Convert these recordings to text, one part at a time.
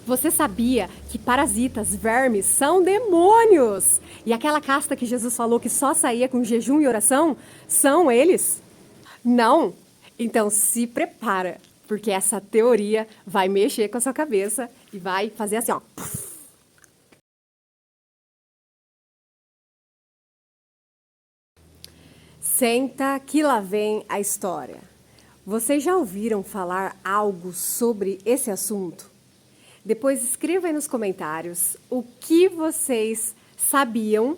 Você sabia que parasitas, vermes, são demônios? E aquela casta que Jesus falou que só saía com jejum e oração, são eles? Não? Então se prepara, porque essa teoria vai mexer com a sua cabeça e vai fazer assim, ó. Senta que lá vem a história. Vocês já ouviram falar algo sobre esse assunto? Depois escreva aí nos comentários o que vocês sabiam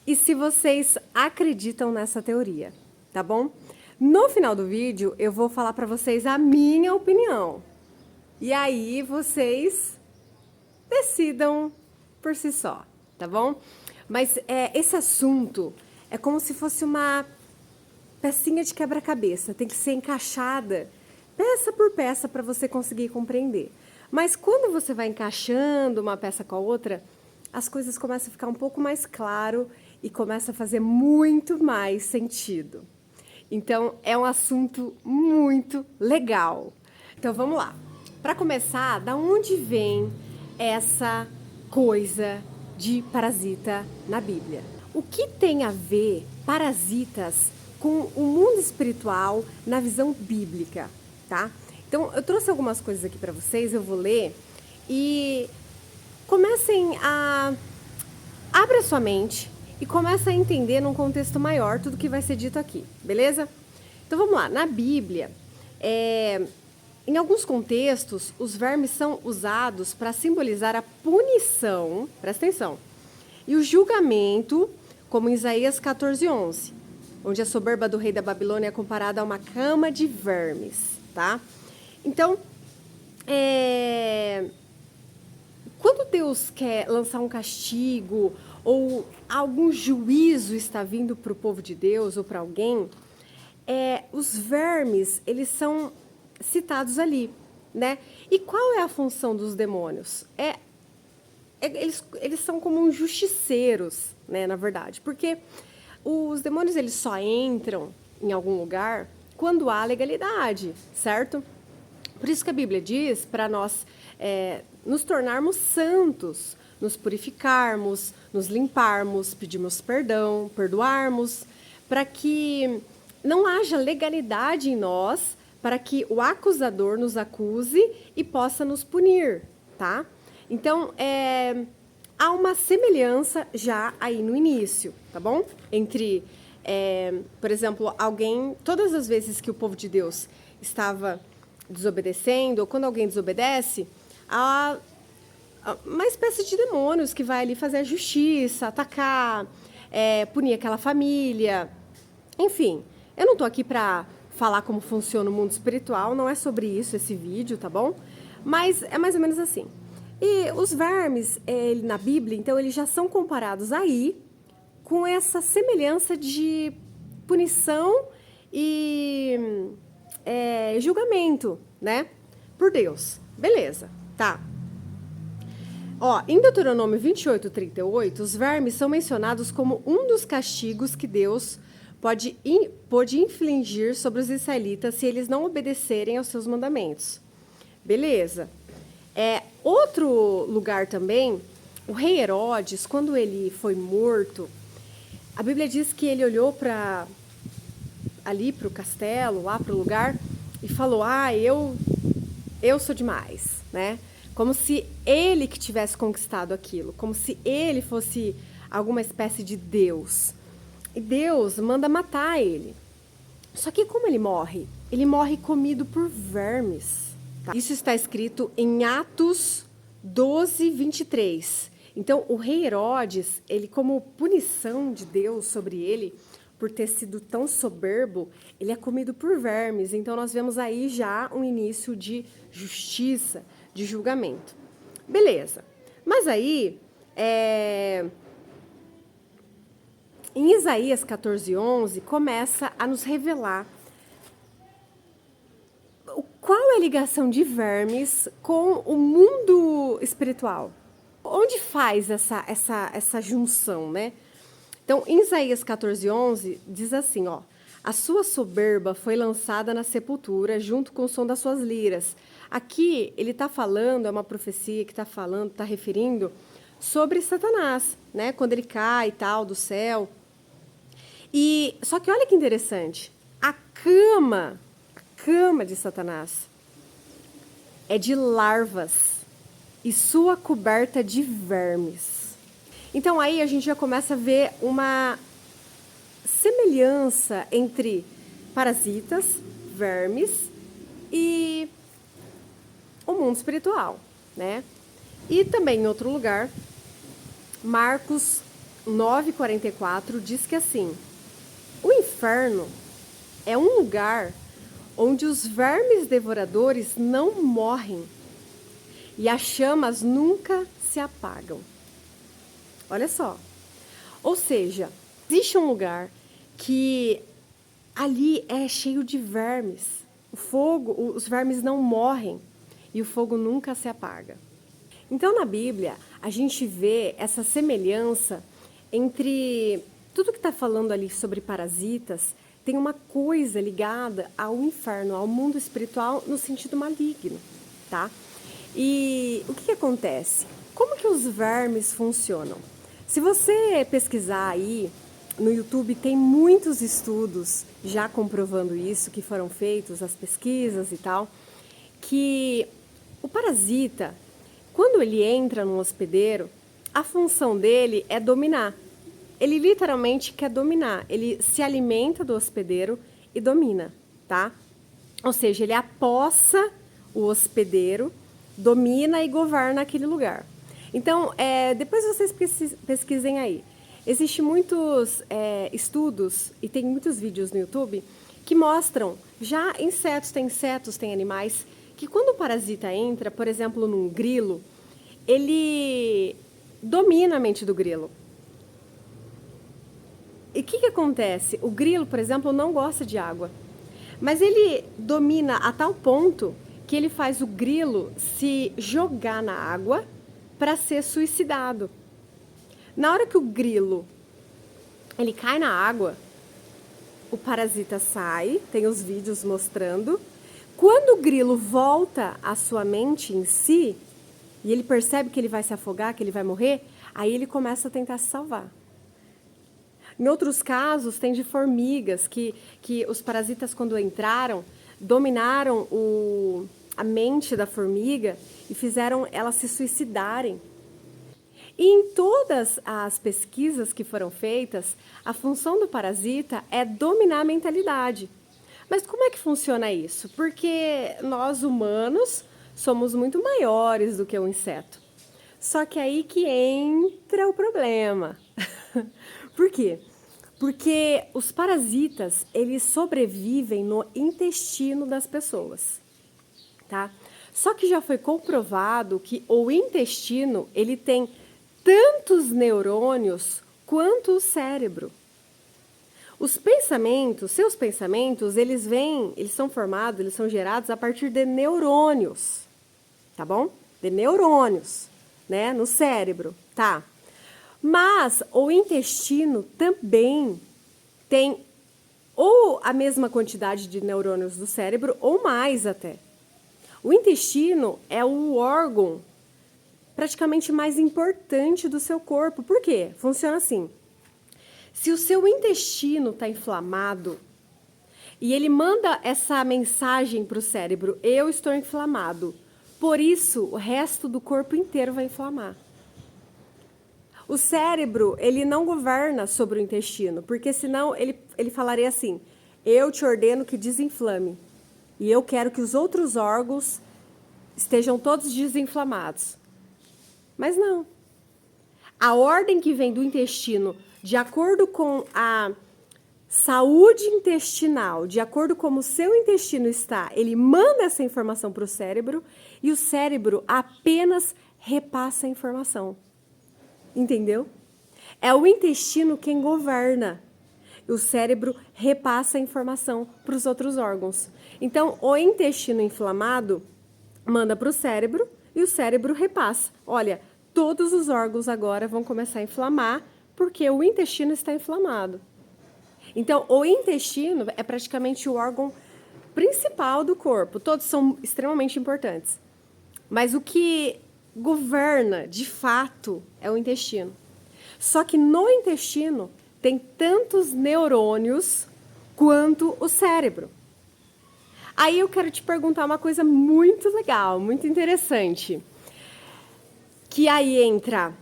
e se vocês acreditam nessa teoria, tá bom? No final do vídeo eu vou falar para vocês a minha opinião. E aí vocês decidam por si só, tá bom? Mas esse assunto é como se fosse uma pecinha de quebra-cabeça, tem que ser encaixada peça por peça para você conseguir compreender. Mas quando você vai encaixando uma peça com a outra, as coisas começam a ficar um pouco mais claro e começa a fazer muito mais sentido. Então, é um assunto muito legal. Então, vamos lá. Para começar, da onde vem essa coisa de parasita na Bíblia? O que tem a ver parasitas com o mundo espiritual na visão bíblica, tá? Então, eu trouxe algumas coisas aqui para vocês, eu vou ler e comecem a... Abra sua mente e comece a entender num contexto maior tudo que vai ser dito aqui, beleza? Então, vamos lá. Na Bíblia, em alguns contextos, os vermes são usados para simbolizar a punição, presta atenção, e o julgamento, como em Isaías 14:11, onde a soberba do rei da Babilônia é comparada a uma cama de vermes, tá? Então, quando Deus quer lançar um castigo ou algum juízo está vindo para o povo de Deus ou para alguém, os vermes, eles são citados ali, né? E qual é a função dos demônios? Eles são como uns justiceiros, né, na verdade, porque os demônios eles só entram em algum lugar quando há legalidade, certo? Por isso que a Bíblia diz para nós nos tornarmos santos, nos purificarmos, nos limparmos, pedirmos perdão, perdoarmos, para que não haja legalidade em nós, para que o acusador nos acuse e possa nos punir, tá? Então, há uma semelhança já aí no início, tá bom? Entre, por exemplo, todas as vezes que o povo de Deus estava desobedecendo, ou quando alguém desobedece, há uma espécie de demônios que vai ali fazer a justiça, atacar, punir aquela família. Enfim, eu não estou aqui para falar como funciona o mundo espiritual, não é sobre isso esse vídeo, tá bom? Mas é mais ou menos assim. E os vermes, na Bíblia, então, eles já são comparados aí com essa semelhança de punição e julgamento, né? Por Deus. Beleza, tá. Ó, em Deuteronômio 28:38, os vermes são mencionados como um dos castigos que Deus pôde infligir sobre os israelitas se eles não obedecerem aos seus mandamentos. Beleza. Outro lugar também, o rei Herodes, quando ele foi morto, a Bíblia diz que ele olhou ali para o castelo, lá para o lugar, e falou, eu sou demais, né? Como se ele que tivesse conquistado aquilo, como se ele fosse alguma espécie de Deus. E Deus manda matar ele. Só que como ele morre? Ele morre comido por vermes. Tá? Isso está escrito em Atos 12:23. Então, o rei Herodes, ele como punição de Deus sobre ele, por ter sido tão soberbo, ele é comido por vermes. Então, nós vemos aí já um início de justiça, de julgamento. Beleza. Mas aí, em Isaías 14:11, começa a nos revelar qual é a ligação de vermes com o mundo espiritual. Onde faz essa junção, né? Então, em Isaías 14:11, diz assim, ó, a sua soberba foi lançada na sepultura junto com o som das suas liras. Aqui ele está falando, é uma profecia que está falando, está referindo sobre Satanás, né? Quando ele cai e tal do céu. E só que olha que interessante, a cama de Satanás é de larvas e sua coberta de vermes. Então aí a gente já começa a ver uma semelhança entre parasitas, vermes e o mundo espiritual, né? E também em outro lugar, Marcos 9:44 diz que assim: o inferno é um lugar onde os vermes devoradores não morrem e as chamas nunca se apagam. Olha só. Ou seja, existe um lugar que ali é cheio de vermes. O fogo, os vermes não morrem e o fogo nunca se apaga. Então, na Bíblia, a gente vê essa semelhança entre tudo que está falando ali sobre parasitas, tem uma coisa ligada ao inferno, ao mundo espiritual no sentido maligno, tá? E o que acontece? Como que os vermes funcionam? Se você pesquisar aí no YouTube, tem muitos estudos já comprovando isso, que foram feitos, as pesquisas e tal, que o parasita, quando ele entra no hospedeiro, a função dele é dominar. Ele literalmente quer dominar. Ele se alimenta do hospedeiro e domina, tá? Ou seja, ele apossa o hospedeiro, domina e governa aquele lugar. Então, depois vocês pesquisem aí. Existem muitos estudos e tem muitos vídeos no YouTube que mostram já insetos, tem animais, que quando o parasita entra, por exemplo, num grilo, ele domina a mente do grilo. E o que acontece? O grilo, por exemplo, não gosta de água. Mas ele domina a tal ponto que ele faz o grilo se jogar na água para ser suicidado. Na hora que o grilo ele cai na água, o parasita sai, tem os vídeos mostrando. Quando o grilo volta à sua mente em si, e ele percebe que ele vai se afogar, que ele vai morrer, aí ele começa a tentar se salvar. Em outros casos, tem de formigas, que os parasitas, quando entraram, dominaram a mente da formiga e fizeram elas se suicidarem. E em todas as pesquisas que foram feitas, a função do parasita é dominar a mentalidade. Mas como é que funciona isso? Porque nós, humanos, somos muito maiores do que o inseto. Só que aí que entra o problema. Por quê? Porque os parasitas, eles sobrevivem no intestino das pessoas, tá? Só que já foi comprovado que o intestino, ele tem tantos neurônios quanto o cérebro. Os pensamentos, seus pensamentos, eles são formados, eles são gerados a partir de neurônios, tá bom? De neurônios, né, no cérebro, tá? Mas o intestino também tem ou a mesma quantidade de neurônios do cérebro ou mais até. O intestino é o órgão praticamente mais importante do seu corpo. Por quê? Funciona assim. Se o seu intestino está inflamado e ele manda essa mensagem para o cérebro, eu estou inflamado, por isso o resto do corpo inteiro vai inflamar. O cérebro, ele não governa sobre o intestino, porque senão ele falaria assim, eu te ordeno que desinflame e eu quero que os outros órgãos estejam todos desinflamados. Mas não. A ordem que vem do intestino, de acordo com a saúde intestinal, de acordo com como o seu intestino está, ele manda essa informação para o cérebro e o cérebro apenas repassa a informação. Entendeu? É o intestino quem governa. O cérebro repassa a informação para os outros órgãos. Então, o intestino inflamado manda para o cérebro e o cérebro repassa. Olha, todos os órgãos agora vão começar a inflamar porque o intestino está inflamado. Então, o intestino é praticamente o órgão principal do corpo. Todos são extremamente importantes. Mas o que governa, de fato, é o intestino. Só que no intestino tem tantos neurônios quanto o cérebro. Aí eu quero te perguntar uma coisa muito legal, muito interessante. Que aí entra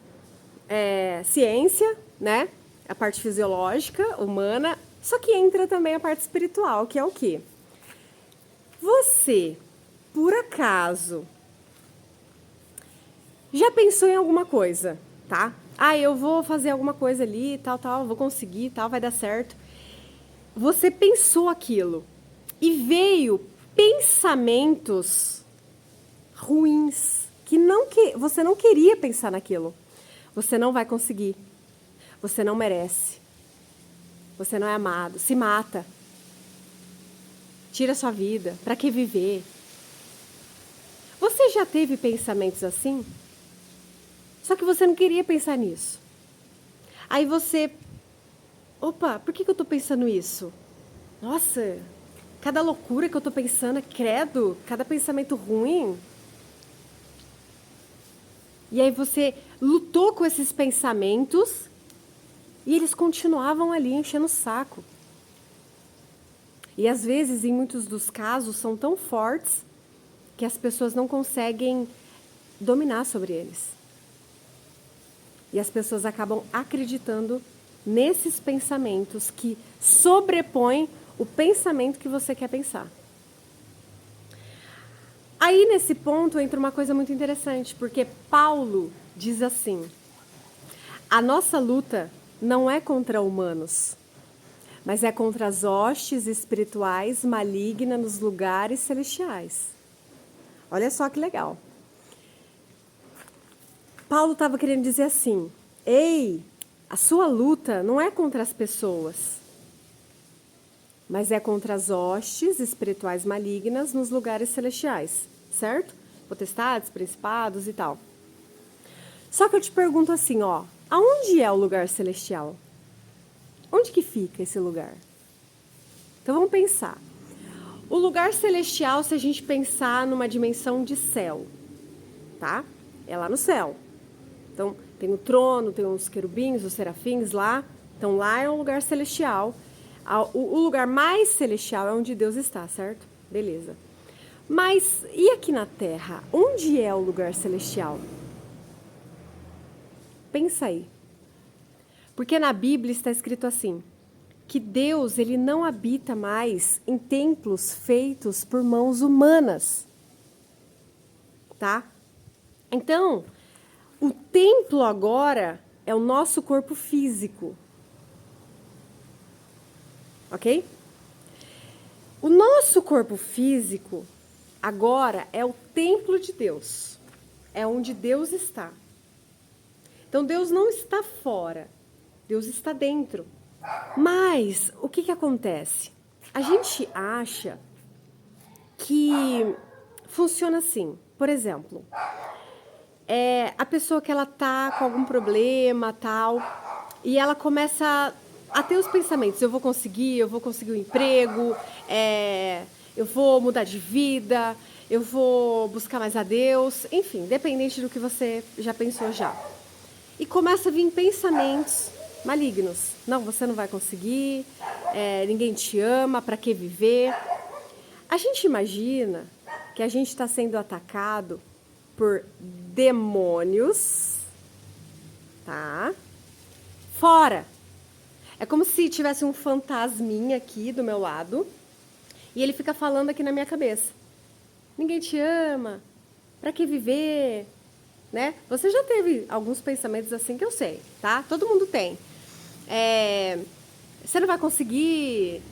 ciência, né? A parte fisiológica, humana, só que entra também a parte espiritual, que é o quê? Você, por acaso, já pensou em alguma coisa, tá? Ah, eu vou fazer alguma coisa ali, tal, vou conseguir, tal, vai dar certo. Você pensou aquilo e veio pensamentos ruins que você não queria pensar naquilo. Você não vai conseguir. Você não merece. Você não é amado. Se mata. Tira a sua vida. Para que viver? Você já teve pensamentos assim? Só que você não queria pensar nisso. Aí você... Opa, por que eu estou pensando isso? Nossa, cada loucura que eu estou pensando, credo, cada pensamento ruim. E aí você lutou com esses pensamentos e eles continuavam ali enchendo o saco. E às vezes, em muitos dos casos, são tão fortes que as pessoas não conseguem dominar sobre eles. E as pessoas acabam acreditando nesses pensamentos que sobrepõem o pensamento que você quer pensar. Aí, nesse ponto, entra uma coisa muito interessante, porque Paulo diz assim: a nossa luta não é contra humanos, mas é contra as hostes espirituais malignas nos lugares celestiais. Olha só que legal. Paulo estava querendo dizer assim: ei, a sua luta não é contra as pessoas, mas é contra as hostes espirituais malignas nos lugares celestiais, certo? Potestades, principados e tal. Só que eu te pergunto assim, ó, aonde é o lugar celestial? Onde que fica esse lugar? Então vamos pensar. O lugar celestial, se a gente pensar numa dimensão de céu, tá? É lá no céu. Então tem o trono, tem os querubins, os serafins lá. Então lá é um lugar celestial. O lugar mais celestial é onde Deus está, certo? Beleza. Mas e aqui na Terra? Onde é o lugar celestial? Pensa aí. Porque na Bíblia está escrito assim, que Deus ele não habita mais em templos feitos por mãos humanas. Tá? Então, o templo agora é o nosso corpo físico. Ok? O nosso corpo físico agora é o templo de Deus. É onde Deus está. Então Deus não está fora. Deus está dentro. Mas o que acontece? A gente acha que funciona assim. Por exemplo, a pessoa que ela tá com algum problema, tal, e ela começa a ter os pensamentos: eu vou conseguir um emprego, eu vou mudar de vida, eu vou buscar mais a Deus, enfim, dependente do que você já pensou já. E começa a vir pensamentos malignos. Não, você não vai conseguir, ninguém te ama, para que viver? A gente imagina que a gente está sendo atacado por demônios, tá? Fora. É como se tivesse um fantasminha aqui do meu lado e ele fica falando aqui na minha cabeça: ninguém te ama, pra que viver? Né? Você já teve alguns pensamentos assim que eu sei, tá? Todo mundo tem. Você não vai conseguir,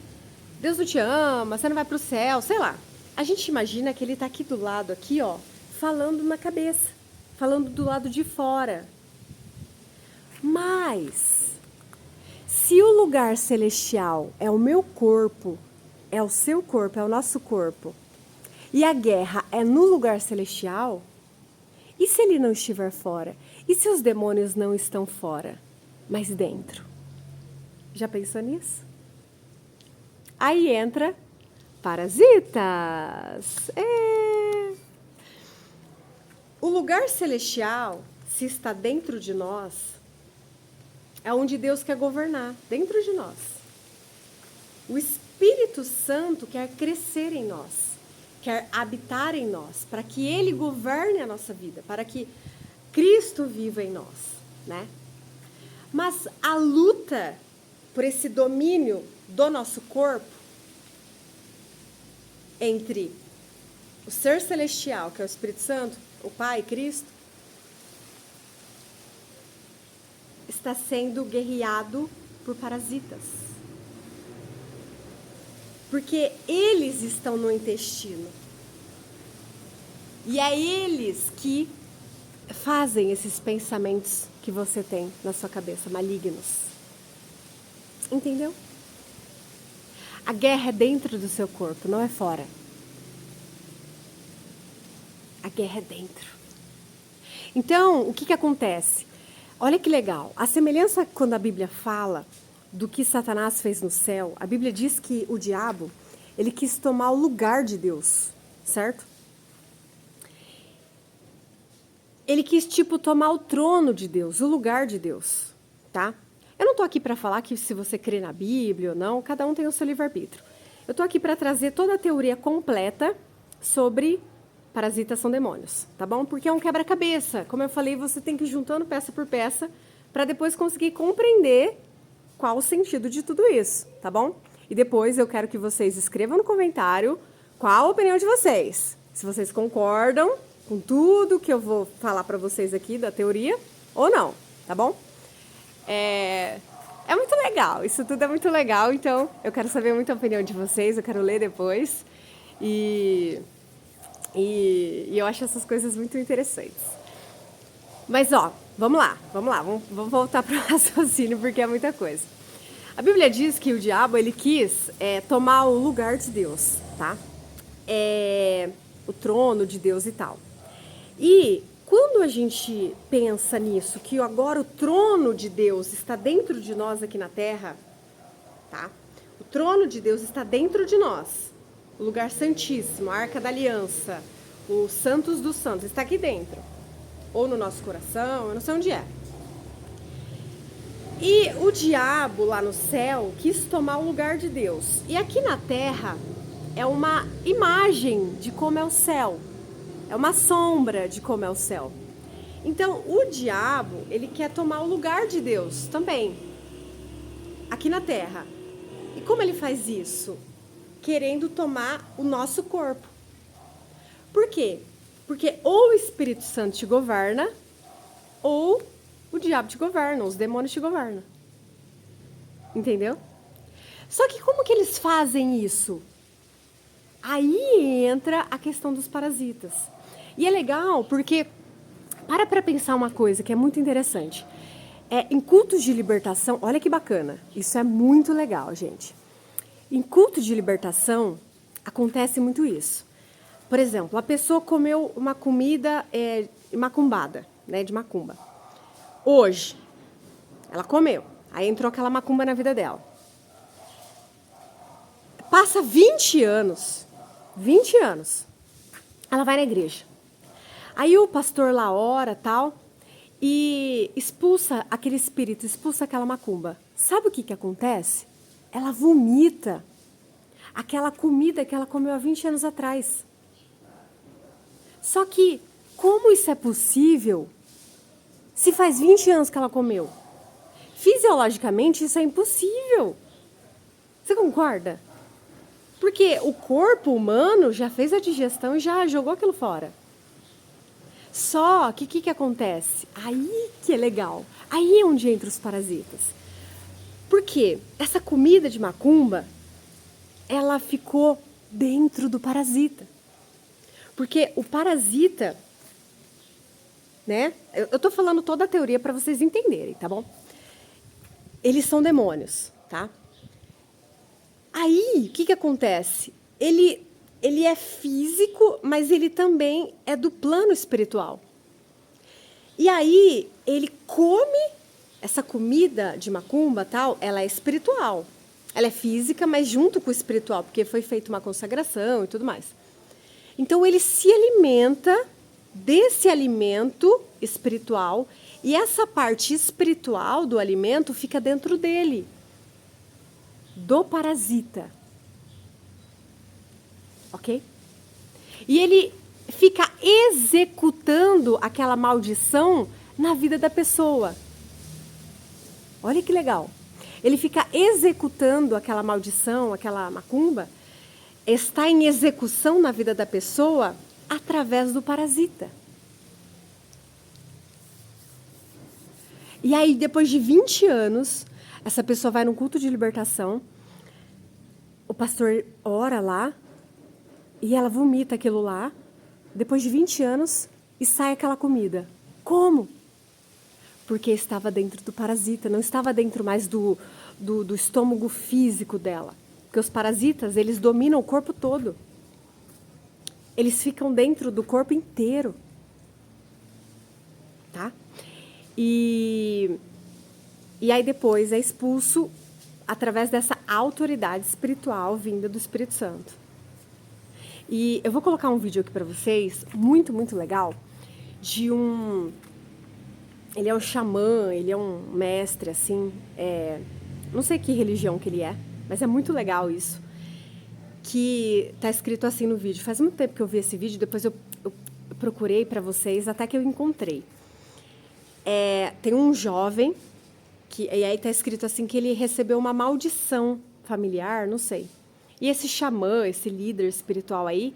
Deus não te ama, você não vai pro céu, sei lá. A gente imagina que ele tá aqui do lado, aqui, ó, falando na cabeça, falando do lado de fora. Mas, se o lugar celestial é o meu corpo, é o seu corpo, é o nosso corpo, e a guerra é no lugar celestial, e se ele não estiver fora? E se os demônios não estão fora, mas dentro? Já pensou nisso? Aí entra Parasitas. O lugar celestial, se está dentro de nós, é onde Deus quer governar, dentro de nós. O Espírito Santo quer crescer em nós, quer habitar em nós, para que Ele governe a nossa vida, para que Cristo viva em nós, né? Mas a luta por esse domínio do nosso corpo entre o ser celestial, que é o Espírito Santo, o Pai, Cristo, está sendo guerreado por parasitas. Porque eles estão no intestino. E é eles que fazem esses pensamentos que você tem na sua cabeça, malignos. Entendeu? A guerra é dentro do seu corpo, não é fora. A guerra é dentro. Então, o que acontece? Olha que legal. A semelhança quando a Bíblia fala do que Satanás fez no céu, a Bíblia diz que o diabo, ele quis tomar o lugar de Deus, certo? Ele quis, tomar o trono de Deus, o lugar de Deus, tá? Eu não estou aqui para falar que se você crê na Bíblia ou não, cada um tem o seu livre-arbítrio. Eu estou aqui para trazer toda a teoria completa sobre parasitas são demônios, tá bom? Porque é um quebra-cabeça. Como eu falei, você tem que ir juntando peça por peça para depois conseguir compreender qual o sentido de tudo isso, tá bom? E depois eu quero que vocês escrevam no comentário qual a opinião de vocês. Se vocês concordam com tudo que eu vou falar para vocês aqui da teoria ou não, tá bom? É muito legal, isso tudo é muito legal, então eu quero saber muito a opinião de vocês, eu quero ler depois e eu acho essas coisas muito interessantes. Mas, vamos lá, vamos voltar para o raciocínio, porque é muita coisa. A Bíblia diz que o diabo, ele quis tomar o lugar de Deus, tá? O trono de Deus e tal. E quando a gente pensa nisso, que agora o trono de Deus está dentro de nós aqui na Terra, tá? O trono de Deus está dentro de nós. O lugar santíssimo, a Arca da Aliança, os santos dos santos, está aqui dentro. Ou no nosso coração, eu não sei onde é. E o diabo lá no céu quis tomar o lugar de Deus. E aqui na terra é uma imagem de como é o céu. É uma sombra de como é o céu. Então o diabo, ele quer tomar o lugar de Deus também. Aqui na terra. E como ele faz isso? Querendo tomar o nosso corpo. Por quê? Porque ou o Espírito Santo te governa, ou o diabo te governa, os demônios te governam. Entendeu? Só que como que eles fazem isso? Aí entra a questão dos parasitas. E é legal porque, para pensar uma coisa que é muito interessante. Em cultos de libertação, olha que bacana, isso é muito legal, gente. Em culto de libertação, acontece muito isso. Por exemplo, a pessoa comeu uma comida macumbada, né, de macumba. Hoje, ela comeu. Aí entrou aquela macumba na vida dela. Passa 20 anos, ela vai na igreja. Aí o pastor lá ora, tal, e expulsa aquele espírito, expulsa aquela macumba. Sabe o que acontece? Ela vomita aquela comida que ela comeu há 20 anos atrás. Só que, como isso é possível se faz 20 anos que ela comeu? Fisiologicamente, isso é impossível. Você concorda? Porque o corpo humano já fez a digestão e já jogou aquilo fora. Só que o que acontece? Aí que é legal. Aí é onde entram os parasitas. Por quê? Essa comida de macumba, ela ficou dentro do parasita. Porque o parasita, né? Eu tô falando toda a teoria para vocês entenderem, tá bom? Eles são demônios, tá? Aí, o que acontece? Ele é físico, mas ele também é do plano espiritual. E aí, ele come essa comida de macumba, tal, ela é espiritual. Ela é física, mas junto com o espiritual, porque foi feita uma consagração e tudo mais. Então, ele se alimenta desse alimento espiritual e essa parte espiritual do alimento fica dentro dele, do parasita. Ok? E ele fica executando aquela maldição na vida da pessoa. Olha que legal. Ele fica executando aquela maldição, aquela macumba, está em execução na vida da pessoa através do parasita. E aí, depois de 20 anos, essa pessoa vai num culto de libertação, o pastor ora lá, e ela vomita aquilo lá, depois de 20 anos, e sai aquela comida. Como? Porque estava dentro do parasita, não estava dentro mais do estômago físico dela. Porque os parasitas, eles dominam o corpo todo. Eles ficam dentro do corpo inteiro. Tá? E aí depois é expulso através dessa autoridade espiritual vinda do Espírito Santo. E eu vou colocar um vídeo aqui para vocês, muito, muito legal, de um... Ele é um xamã, ele é um mestre, assim, não sei que religião que ele é, mas é muito legal isso, que está escrito assim no vídeo. Faz muito tempo que eu vi esse vídeo, depois eu procurei para vocês, até que eu encontrei. Tem um jovem, e aí está escrito assim, que ele recebeu uma maldição familiar, não sei. E esse xamã, esse líder espiritual aí,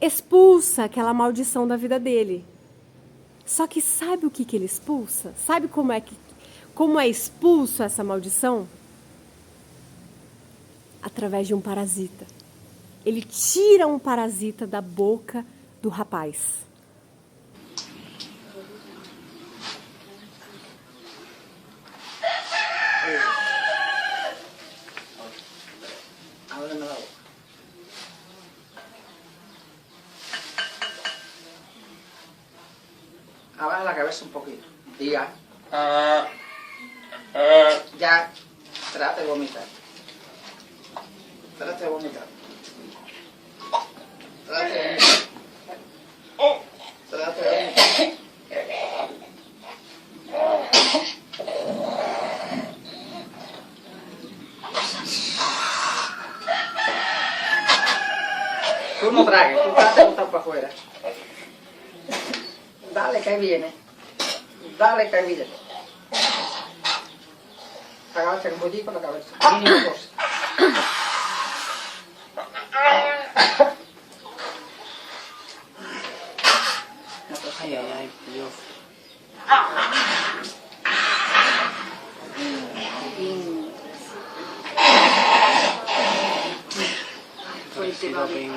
expulsa aquela maldição da vida dele. Só que sabe o que ele expulsa? Sabe como é expulso essa maldição? Através de um parasita. Ele tira um parasita da boca do rapaz. Ábreme la boca. Abaja la cabeza un poquito. Diga. Ya. Trate de vomitar. Trate de vomitar. Trate de vomitar. Trate de vomitar. Tú no tragues, tú trate de botar para afuera. Dale que viene. Dale que viene. Agacha un poquito la cabeza. Mínima cosa. Ay, ay, ay, Dios. Fuerte, vale.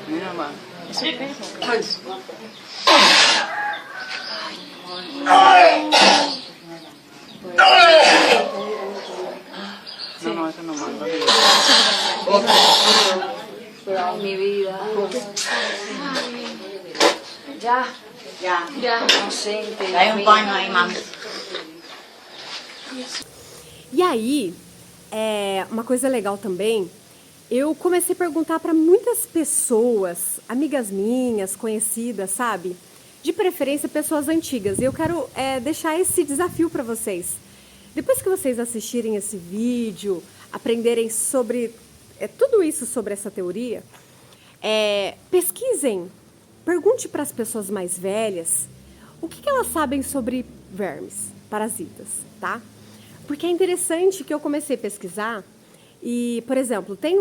Mira más. No, eso no manda. Ay, mi vida. Ya, inocente. Dá um banho aí, mami. E aí, uma coisa legal também, eu comecei a perguntar para muitas pessoas, amigas minhas, conhecidas, sabe? De preferência, pessoas antigas. E eu quero deixar esse desafio para vocês. Depois que vocês assistirem esse vídeo, aprenderem sobre tudo isso sobre essa teoria, pesquisem, pergunte para as pessoas mais velhas o que elas sabem sobre vermes, parasitas, tá? Porque é interessante que eu comecei a pesquisar e, por exemplo, tem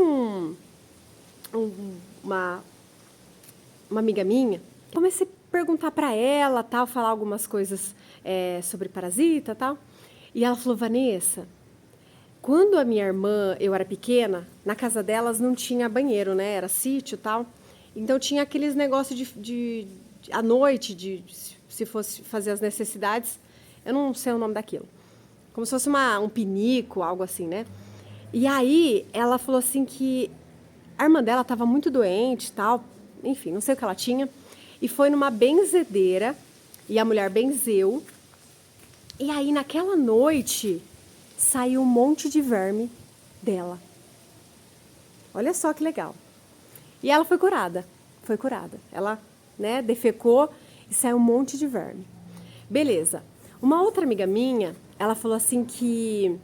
uma amiga minha, comecei a perguntar para ela, tal, falar algumas coisas sobre parasita, tal, e ela falou: Vanessa, quando a minha irmã, eu era pequena, na casa delas não tinha banheiro, né? Era sítio e tal. Então tinha aqueles negócios à noite, se fosse fazer as necessidades, eu não sei o nome daquilo. Como se fosse um pinico, algo assim, né? E aí ela falou assim que a irmã dela estava muito doente, tal, enfim, não sei o que ela tinha, e foi numa benzedeira e a mulher benzeu. E aí naquela noite saiu um monte de verme dela. Olha só que legal. E ela foi curada. Foi curada. Ela, né, defecou e saiu um monte de verme. Beleza. Uma outra amiga minha, ela falou assim que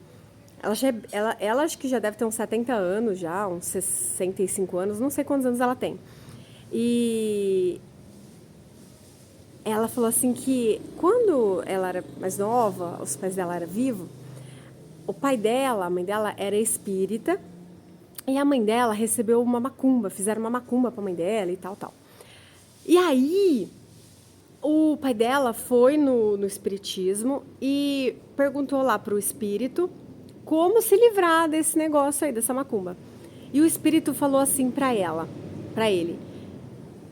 ela acho que já deve ter uns 70 anos já, uns 65 anos, não sei quantos anos ela tem. E ela falou assim que quando ela era mais nova, os pais dela eram vivos, o pai dela, a mãe dela era espírita, e a mãe dela recebeu uma macumba, fizeram uma macumba para a mãe dela e tal, tal. E aí, o pai dela foi no espiritismo e perguntou lá para o espírito como se livrar desse negócio aí, dessa macumba. E o espírito falou assim para ele,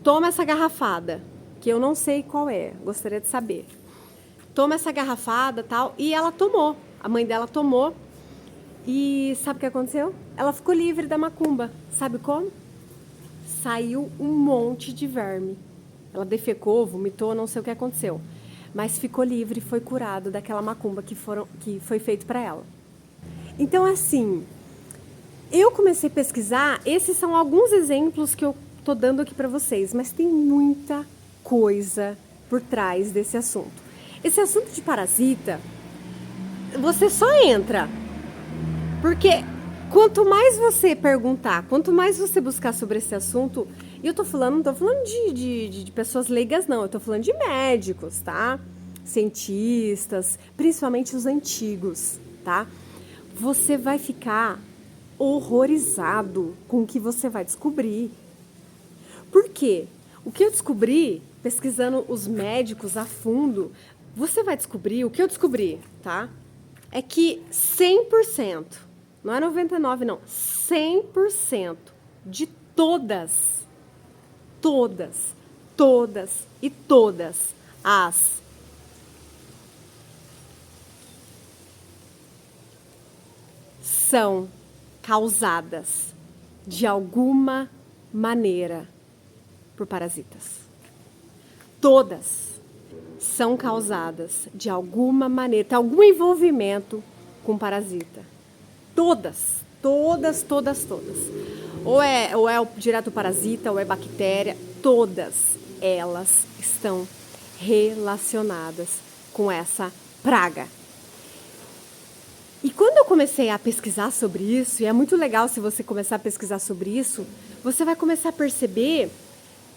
toma essa garrafada, que eu não sei qual é, gostaria de saber. Toma essa garrafada, tal, e ela tomou. A mãe dela tomou. E sabe o que aconteceu? Ela ficou livre da macumba. Sabe como? Saiu um monte de verme. Ela defecou, vomitou, não sei o que aconteceu. Mas ficou livre, foi curada daquela macumba que foi feito para ela. Então, assim, eu comecei a pesquisar. Esses são alguns exemplos que eu tô dando aqui para vocês, mas tem muita coisa por trás desse assunto. Esse assunto de parasita, você só entra, porque quanto mais você perguntar, quanto mais você buscar sobre esse assunto, e eu tô falando, não tô falando de pessoas leigas, não, eu tô falando de médicos, tá? Cientistas, principalmente os antigos, tá? Você vai ficar horrorizado com o que você vai descobrir. Por quê? O que eu descobri, pesquisando os médicos a fundo, você vai descobrir, o que eu descobri, tá? É que 100%, não é 99% não, 100% de todas as são causadas de alguma maneira por parasitas. Todas são causadas de alguma maneira, tem algum envolvimento com parasita. Todas. Ou é direto parasita, ou é bactéria, todas elas estão relacionadas com essa praga. E quando eu comecei a pesquisar sobre isso, e é muito legal se você começar a pesquisar sobre isso, você vai começar a perceber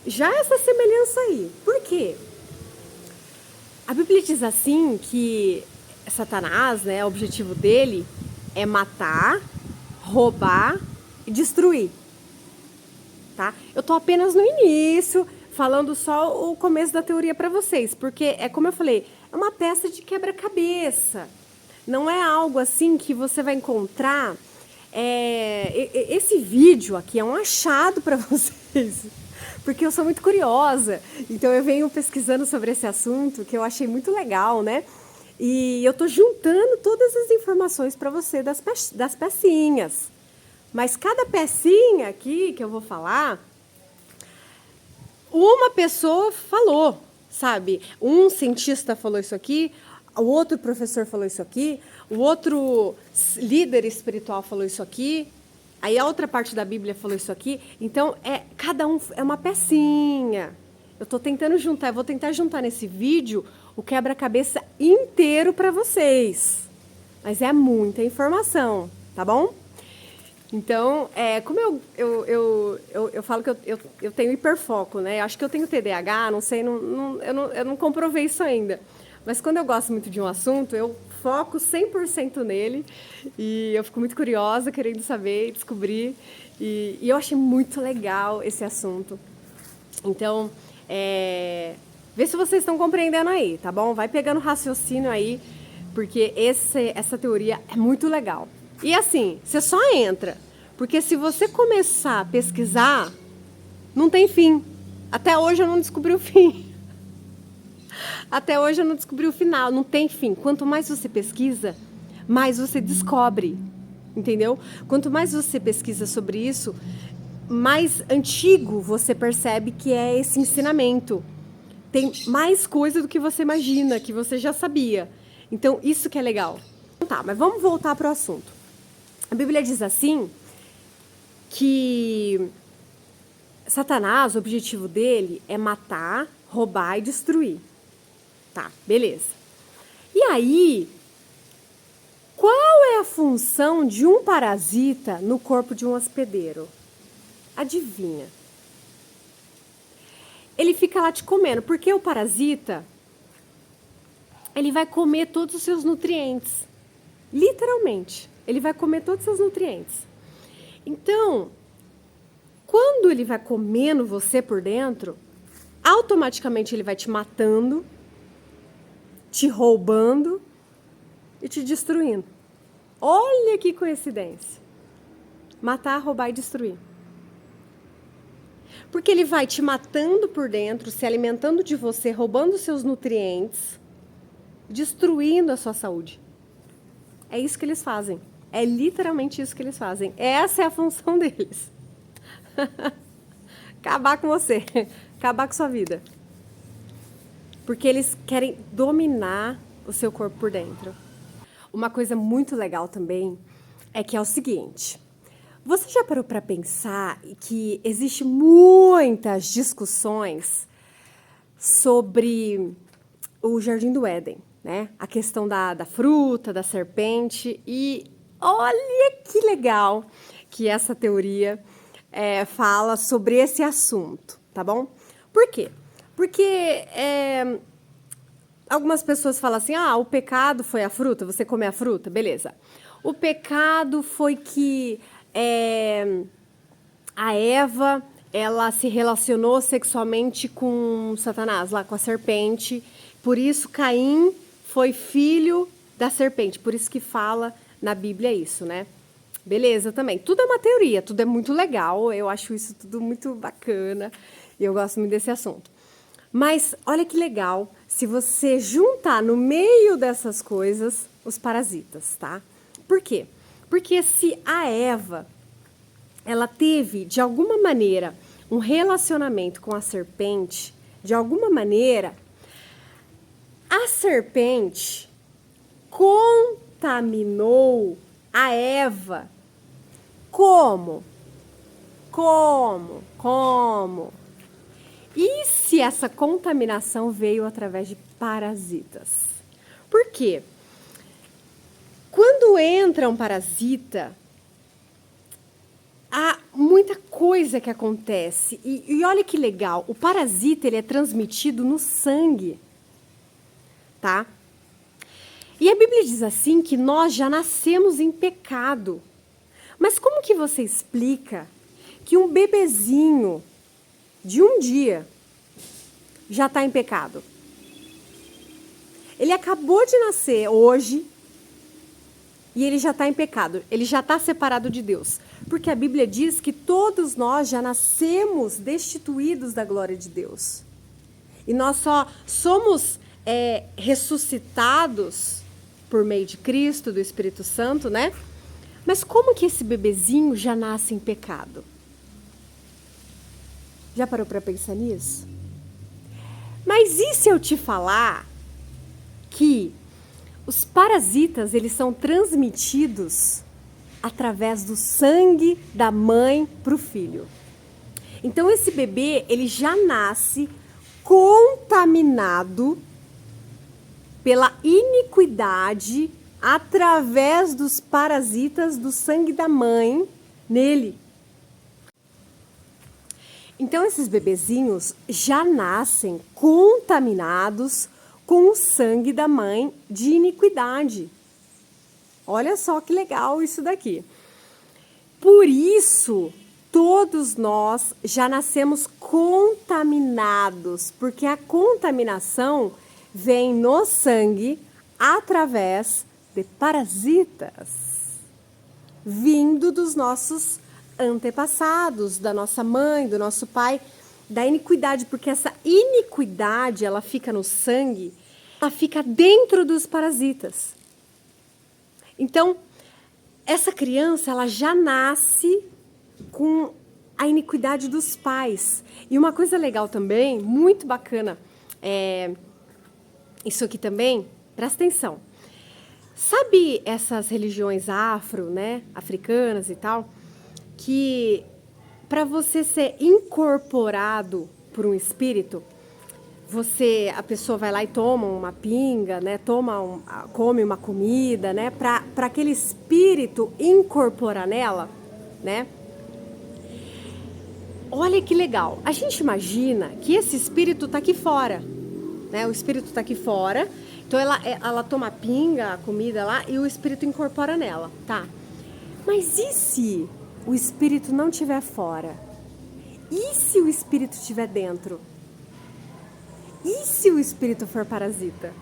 já essa semelhança aí. Por quê? A Bíblia diz assim que Satanás, né, o objetivo dele é matar, roubar e destruir. Tá? Eu tô apenas no início, falando só o começo da teoria para vocês, porque é como eu falei, é uma peça de quebra-cabeça. Não é algo assim que você vai encontrar. Esse vídeo aqui é um achado para vocês, porque eu sou muito curiosa. Então eu venho pesquisando sobre esse assunto, que eu achei muito legal, né? E eu tô juntando todas as informações para você das pecinhas. Mas cada pecinha aqui que eu vou falar, uma pessoa falou, sabe? Um cientista falou isso aqui, o outro professor falou isso aqui, o outro líder espiritual falou isso aqui, aí a outra parte da Bíblia falou isso aqui. Então, cada um é uma pecinha. Eu estou tentando juntar, eu vou tentar juntar nesse vídeo o quebra-cabeça inteiro para vocês. Mas é muita informação, tá bom? Então, como eu falo que eu tenho hiperfoco, né? Eu acho que eu tenho TDAH, não sei, eu não comprovei isso ainda. Mas quando eu gosto muito de um assunto, eu foco 100% nele e eu fico muito curiosa, querendo saber e descobrir. E eu achei muito legal esse assunto. Então, vê se vocês estão compreendendo aí, tá bom? Vai pegando raciocínio aí, porque essa teoria é muito legal. E assim, você só entra, porque se você começar a pesquisar, não tem fim. Até hoje eu não descobri o fim. Até hoje eu não descobri o final, não tem fim. Quanto mais você pesquisa, mais você descobre. entendeu? Quanto mais você pesquisa sobre isso, mais antigo você percebe que é esse ensinamento. Tem mais coisa do que você imagina, que você já sabia. Então, isso que é legal. Tá, mas vamos voltar para o assunto. A Bíblia diz assim, que Satanás, o objetivo dele é matar, roubar e destruir. Tá, beleza. E aí, qual é a função de um parasita no corpo de um hospedeiro? Adivinha? Ele fica lá te comendo, porque o parasita, ele vai comer todos os seus nutrientes. Literalmente, ele vai comer todos os seus nutrientes. Então, quando ele vai comendo você por dentro, automaticamente ele vai te matando, te roubando e te destruindo. Olha que coincidência. Matar, roubar e destruir. Porque ele vai te matando por dentro, se alimentando de você, roubando seus nutrientes, destruindo a sua saúde. É isso que eles fazem. É literalmente isso que eles fazem. Essa é a função deles. Acabar com você. Acabar com sua vida. Porque eles querem dominar o seu corpo por dentro. Uma coisa muito legal também é que é o seguinte. Você já parou para pensar que existe muitas discussões sobre o Jardim do Éden, né? A questão da fruta, da serpente. E olha que legal que essa teoria fala sobre esse assunto, tá bom? Por quê? Porque algumas pessoas falam assim, o pecado foi a fruta, você comer a fruta, beleza. O pecado foi que a Eva, ela se relacionou sexualmente com Satanás, lá com a serpente. Por isso, Caim foi filho da serpente. Por isso que fala na Bíblia isso, né? Beleza, também. Tudo é uma teoria, tudo é muito legal. Eu acho isso tudo muito bacana. E eu gosto muito desse assunto. Mas, olha que legal, se você juntar no meio dessas coisas os parasitas, tá? Por quê? Porque se a Eva, ela teve, de alguma maneira, um relacionamento com a serpente, de alguma maneira, a serpente contaminou a Eva. Como? E se essa contaminação veio através de parasitas? Por quê? Quando entra um parasita, há muita coisa que acontece. E olha que legal, o parasita ele é transmitido no sangue, tá? E a Bíblia diz assim que nós já nascemos em pecado. Mas como que você explica que um bebezinho de um dia já está em pecado? Ele acabou de nascer hoje e ele já está em pecado. Ele já está separado de Deus. Porque a Bíblia diz que todos nós já nascemos destituídos da glória de Deus. E nós só somos ressuscitados por meio de Cristo, do Espírito Santo, né? Mas como que esse bebezinho já nasce em pecado? Já parou para pensar nisso? Mas e se eu te falar que os parasitas, eles são transmitidos através do sangue da mãe para o filho? Então, esse bebê, ele já nasce contaminado pela iniquidade através dos parasitas do sangue da mãe nele. Então, esses bebezinhos já nascem contaminados com o sangue da mãe de iniquidade. Olha só que legal isso daqui. Por isso, todos nós já nascemos contaminados, porque a contaminação vem no sangue através de parasitas, vindo dos nossos antepassados, da nossa mãe, do nosso pai, da iniquidade, porque essa iniquidade, ela fica no sangue, ela fica dentro dos parasitas. Então, essa criança ela já nasce com a iniquidade dos pais. E uma coisa legal também, muito bacana, isso aqui também, presta atenção. Sabe essas religiões afro, né, africanas e tal, que para você ser incorporado por um espírito, a pessoa vai lá e toma uma pinga, né, come uma comida, né, para aquele espírito incorporar nela, né? Olha que legal. A gente imagina que esse espírito está aqui fora, né? O espírito está aqui fora, então ela toma a pinga, a comida lá, e o espírito incorpora nela, tá? Mas e se o espírito não estiver fora? E se o espírito estiver dentro? E se o espírito for parasita?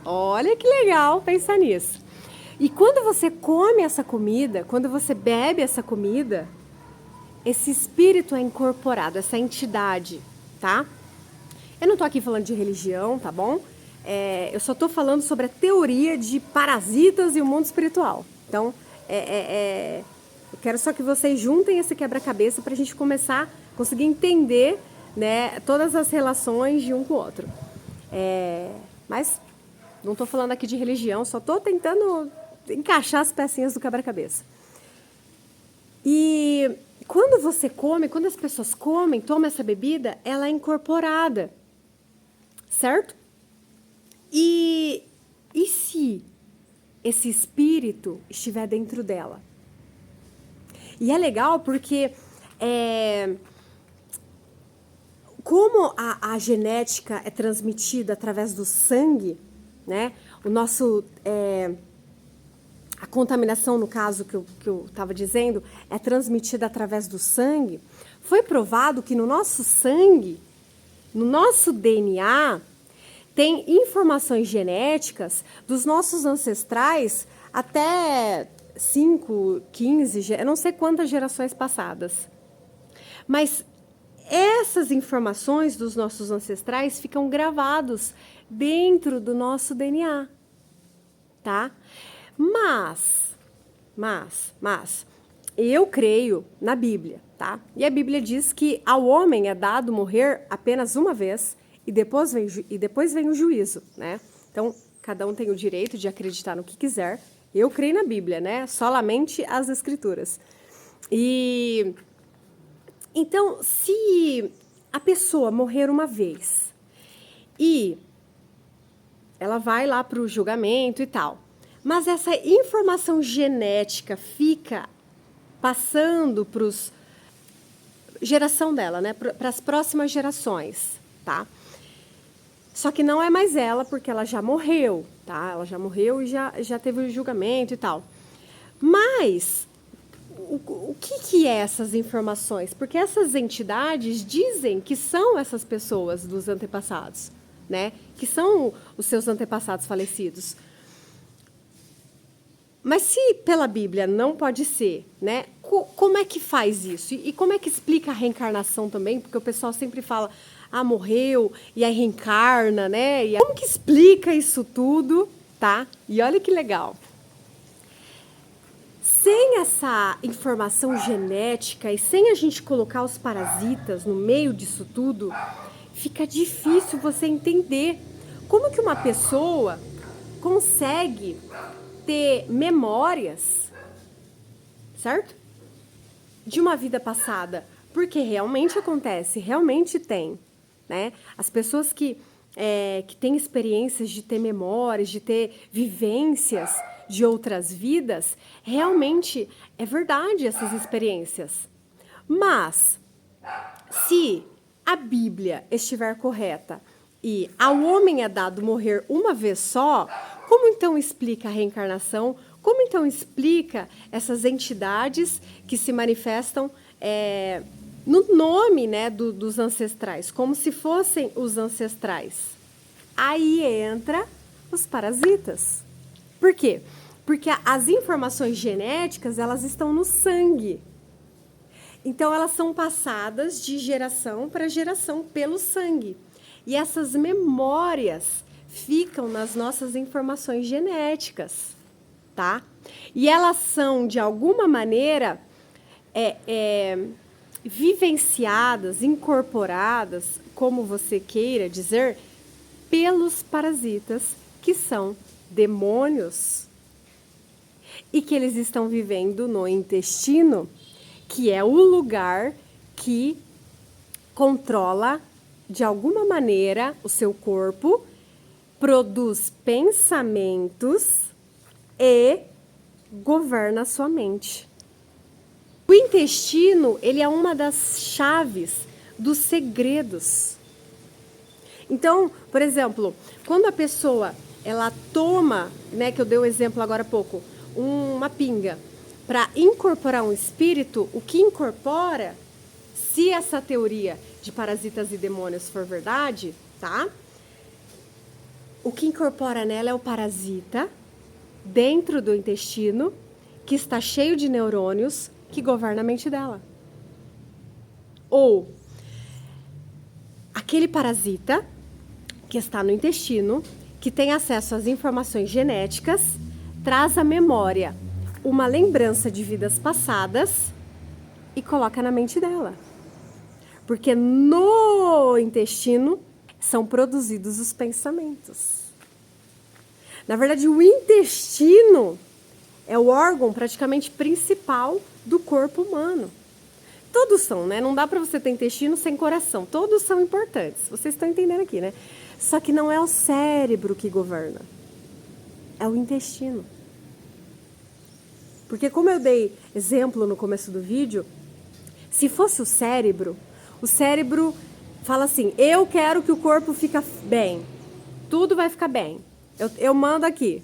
Olha que legal pensar nisso. E quando você come essa comida, quando você bebe essa comida, esse espírito é incorporado, essa entidade, tá? Eu não tô aqui falando de religião, tá bom? Eu só tô falando sobre a teoria de parasitas e o mundo espiritual. Então, eu quero só que vocês juntem esse quebra-cabeça para a gente começar a conseguir entender, né, todas as relações de um com o outro. Mas não estou falando aqui de religião, só estou tentando encaixar as pecinhas do quebra-cabeça. E quando você come, quando as pessoas comem, tomam essa bebida, ela é incorporada, certo? E se esse espírito estiver dentro dela? E é legal porque como a genética é transmitida através do sangue, né? A contaminação, no caso que eu estava dizendo, é transmitida através do sangue. Foi provado que no nosso sangue, no nosso DNA, tem informações genéticas dos nossos ancestrais até 5, 15, eu não sei quantas gerações passadas. Mas essas informações dos nossos ancestrais ficam gravados dentro do nosso DNA, tá? Mas, eu creio na Bíblia, tá? E a Bíblia diz que ao homem é dado morrer apenas uma vez e depois vem o juízo, né? Então, cada um tem o direito de acreditar no que quiser. Eu creio na Bíblia, né? Solamente as Escrituras. Então, se a pessoa morrer uma vez e ela vai lá para o julgamento e tal, mas essa informação genética fica passando para geração dela, né? Para as próximas gerações, tá? Só que não é mais ela, porque ela já morreu, tá? Ela já morreu e já teve o julgamento e tal. Mas o que é essas informações? Porque essas entidades dizem que são essas pessoas dos antepassados, né? Que são os seus antepassados falecidos. Mas se pela Bíblia não pode ser, né? Como é que faz isso? E como é que explica a reencarnação também? Porque o pessoal sempre fala, morreu e aí reencarna, né? E como que explica isso tudo, tá? E olha que legal. Sem essa informação genética e sem a gente colocar os parasitas no meio disso tudo, fica difícil você entender como que uma pessoa consegue ter memórias, certo? De uma vida passada, porque realmente acontece, realmente tem, né? As pessoas que têm experiências de ter memórias, de ter vivências de outras vidas, realmente é verdade essas experiências. Mas, se a Bíblia estiver correta e ao homem é dado morrer uma vez só, como então explica a reencarnação? Como então explica essas entidades que se manifestam no nome, né, dos ancestrais, como se fossem os ancestrais? Aí entra os parasitas. Por quê? Porque as informações genéticas, elas estão no sangue. Então, elas são passadas de geração para geração pelo sangue. E essas memórias ficam nas nossas informações genéticas, tá? E elas são, de alguma maneira, vivenciadas, incorporadas, como você queira dizer, pelos parasitas, que são demônios, e que eles estão vivendo no intestino, que é o lugar que controla, de alguma maneira, o seu corpo, produz pensamentos e governa a sua mente. O intestino, ele é uma das chaves dos segredos. Então, por exemplo, quando a pessoa ela toma, né, que eu dei o exemplo agora há pouco, uma pinga, para incorporar um espírito, o que incorpora, se essa teoria de parasitas e demônios for verdade, tá? O que incorpora nela é o parasita dentro do intestino, que está cheio de neurônios, que governa a mente dela. Ou aquele parasita que está no intestino, que tem acesso às informações genéticas, traz à memória uma lembrança de vidas passadas e coloca na mente dela. Porque no intestino são produzidos os pensamentos. Na verdade, o intestino é o órgão praticamente principal do corpo humano. Todos são, né? Não dá para você ter intestino sem coração. Todos são importantes. Vocês estão entendendo aqui, né? Só que não é o cérebro que governa. É o intestino. Porque como eu dei exemplo no começo do vídeo, se fosse o cérebro fala assim, eu quero que o corpo fique bem. Tudo vai ficar bem. Eu mando aqui.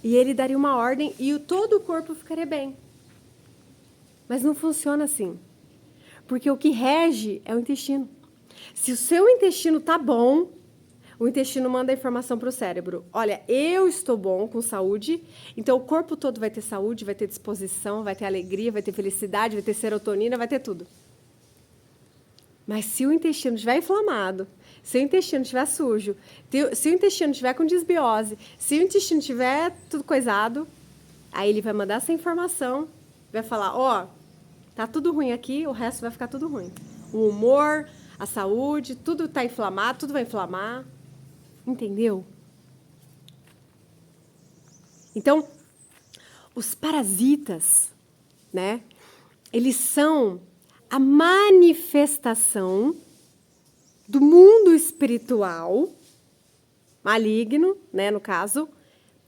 E ele daria uma ordem e todo o corpo ficaria bem. Mas não funciona assim. Porque o que rege é o intestino. Se o seu intestino tá bom, o intestino manda a informação para o cérebro. Olha, eu estou bom, com saúde, então o corpo todo vai ter saúde, vai ter disposição, vai ter alegria, vai ter felicidade, vai ter serotonina, vai ter tudo. Mas se o intestino estiver inflamado, se o intestino estiver sujo, se o intestino estiver com desbiose, se o intestino estiver tudo coisado, aí ele vai mandar essa informação, vai falar, ó, tá tudo ruim aqui, o resto vai ficar tudo ruim. O humor, a saúde, tudo está inflamado, tudo vai inflamar. Entendeu? Então, os parasitas, né? Eles são a manifestação do mundo espiritual, maligno, né, no caso,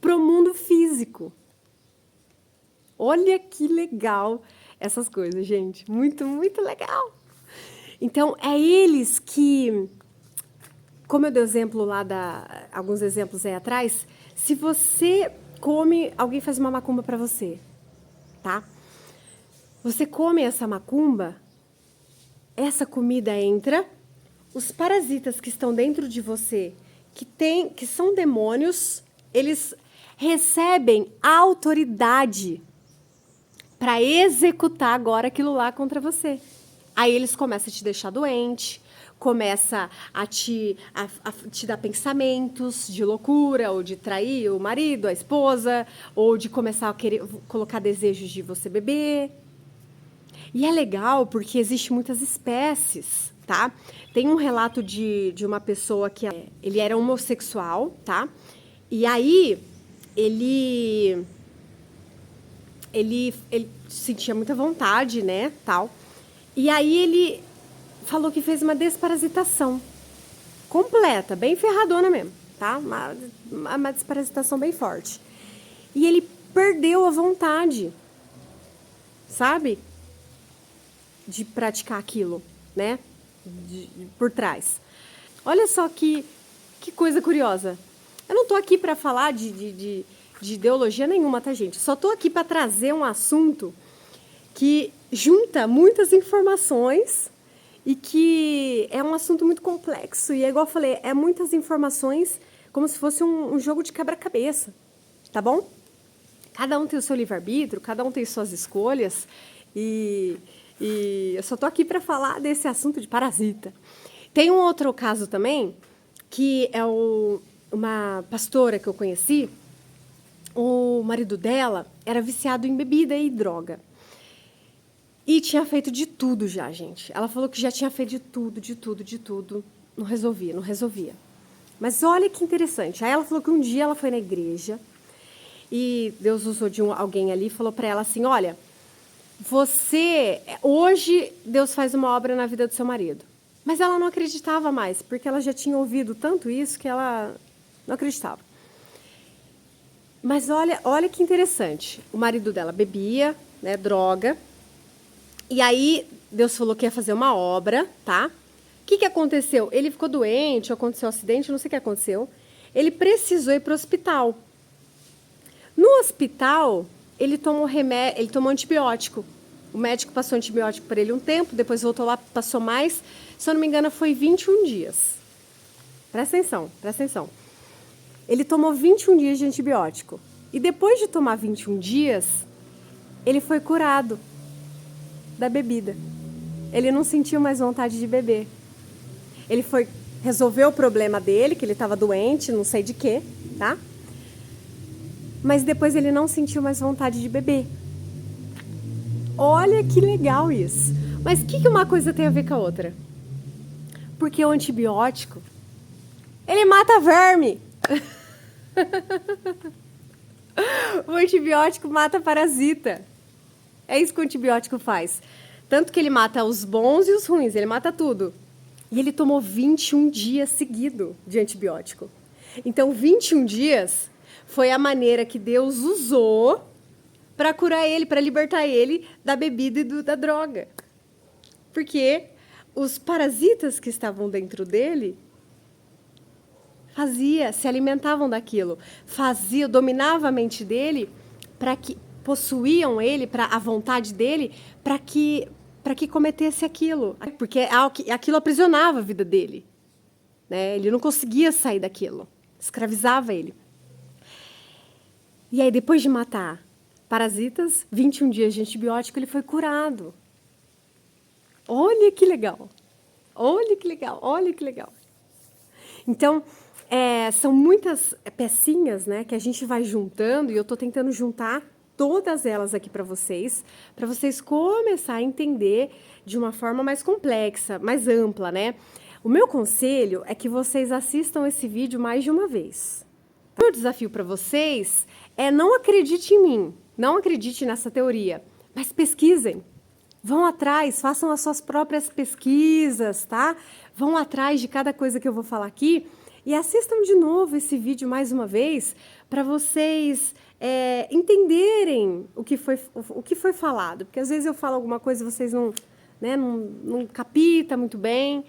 para o mundo físico. Olha que legal essas coisas, gente. Muito, muito legal. Então, é eles que, como eu dei exemplo lá, alguns exemplos aí atrás, se você come, alguém faz uma macumba para você, tá? Você come essa macumba, essa comida entra, os parasitas que estão dentro de você, que são demônios, eles recebem autoridade para executar agora aquilo lá contra você. Aí eles começam a te deixar doente, começa a te dar pensamentos de loucura, ou de trair o marido, a esposa, ou de começar a querer colocar desejos de você beber. E é legal porque existem muitas espécies, tá? Tem um relato de uma pessoa que ele era homossexual, tá? E aí ele sentia muita vontade, né, tal. E aí ele falou que fez uma desparasitação completa, bem ferradona mesmo, tá? Uma desparasitação bem forte. E ele perdeu a vontade, sabe? De praticar aquilo, né? Por trás. Olha só que coisa curiosa. Eu não tô aqui para falar de ideologia nenhuma, tá, gente? Só tô aqui para trazer um assunto que junta muitas informações e que é um assunto muito complexo. E é igual eu falei, é muitas informações como se fosse um jogo de quebra-cabeça, tá bom? Cada um tem o seu livre-arbítrio, cada um tem suas escolhas e eu só tô aqui para falar desse assunto de parasita. Tem um outro caso também, que é uma pastora que eu conheci, o marido dela era viciado em bebida e droga. E tinha feito de tudo já, gente. Ela falou que já tinha feito de tudo. Não resolvia. Mas olha que interessante. Aí ela falou que um dia ela foi na igreja e Deus usou de alguém ali e falou para ela assim, olha, hoje Deus faz uma obra na vida do seu marido. Mas ela não acreditava mais, porque ela já tinha ouvido tanto isso que ela não acreditava. Mas olha que interessante. O marido dela bebia, né, droga. E aí Deus falou que ia fazer uma obra, tá? O que aconteceu? Ele ficou doente, aconteceu um acidente, não sei o que aconteceu. Ele precisou ir para o hospital. No hospital, ele tomou remédio, ele tomou antibiótico. O médico passou antibiótico para ele um tempo, depois voltou lá, passou mais. Se eu não me engano, foi 21 dias. Presta atenção. Ele tomou 21 dias de antibiótico. E depois de tomar 21 dias, ele foi curado da bebida. Ele não sentiu mais vontade de beber. Ele foi resolver o problema dele, que ele estava doente, não sei de quê, tá? Mas depois ele não sentiu mais vontade de beber. Olha que legal isso. Mas o que uma coisa tem a ver com a outra? Porque o antibiótico, ele mata verme. O antibiótico mata parasita. É isso que o antibiótico faz. Tanto que ele mata os bons e os ruins, ele mata tudo. E ele tomou 21 dias seguidos de antibiótico. Então, 21 dias foi a maneira que Deus usou para curar ele, para libertar ele da bebida e da droga. Porque os parasitas que estavam dentro dele se alimentavam daquilo, dominava a mente dele, para que possuíam ele, para a vontade dele, para que cometesse aquilo, porque aquilo aprisionava a vida dele, né? Ele não conseguia sair daquilo, escravizava ele. E aí, depois de matar parasitas, 21 dias de antibiótico, ele foi curado. Olha que legal. Então, são muitas pecinhas, né, que a gente vai juntando, e eu estou tentando juntar todas elas aqui para vocês começar a entender de uma forma mais complexa, mais ampla, né? O meu conselho é que vocês assistam esse vídeo mais de uma vez. O meu desafio para vocês é não acredite em mim, não acredite nessa teoria, mas pesquisem. Vão atrás, façam as suas próprias pesquisas, tá? Vão atrás de cada coisa que eu vou falar aqui e assistam de novo esse vídeo mais uma vez para vocês entenderem o que foi falado. Porque às vezes eu falo alguma coisa e vocês não captam muito bem.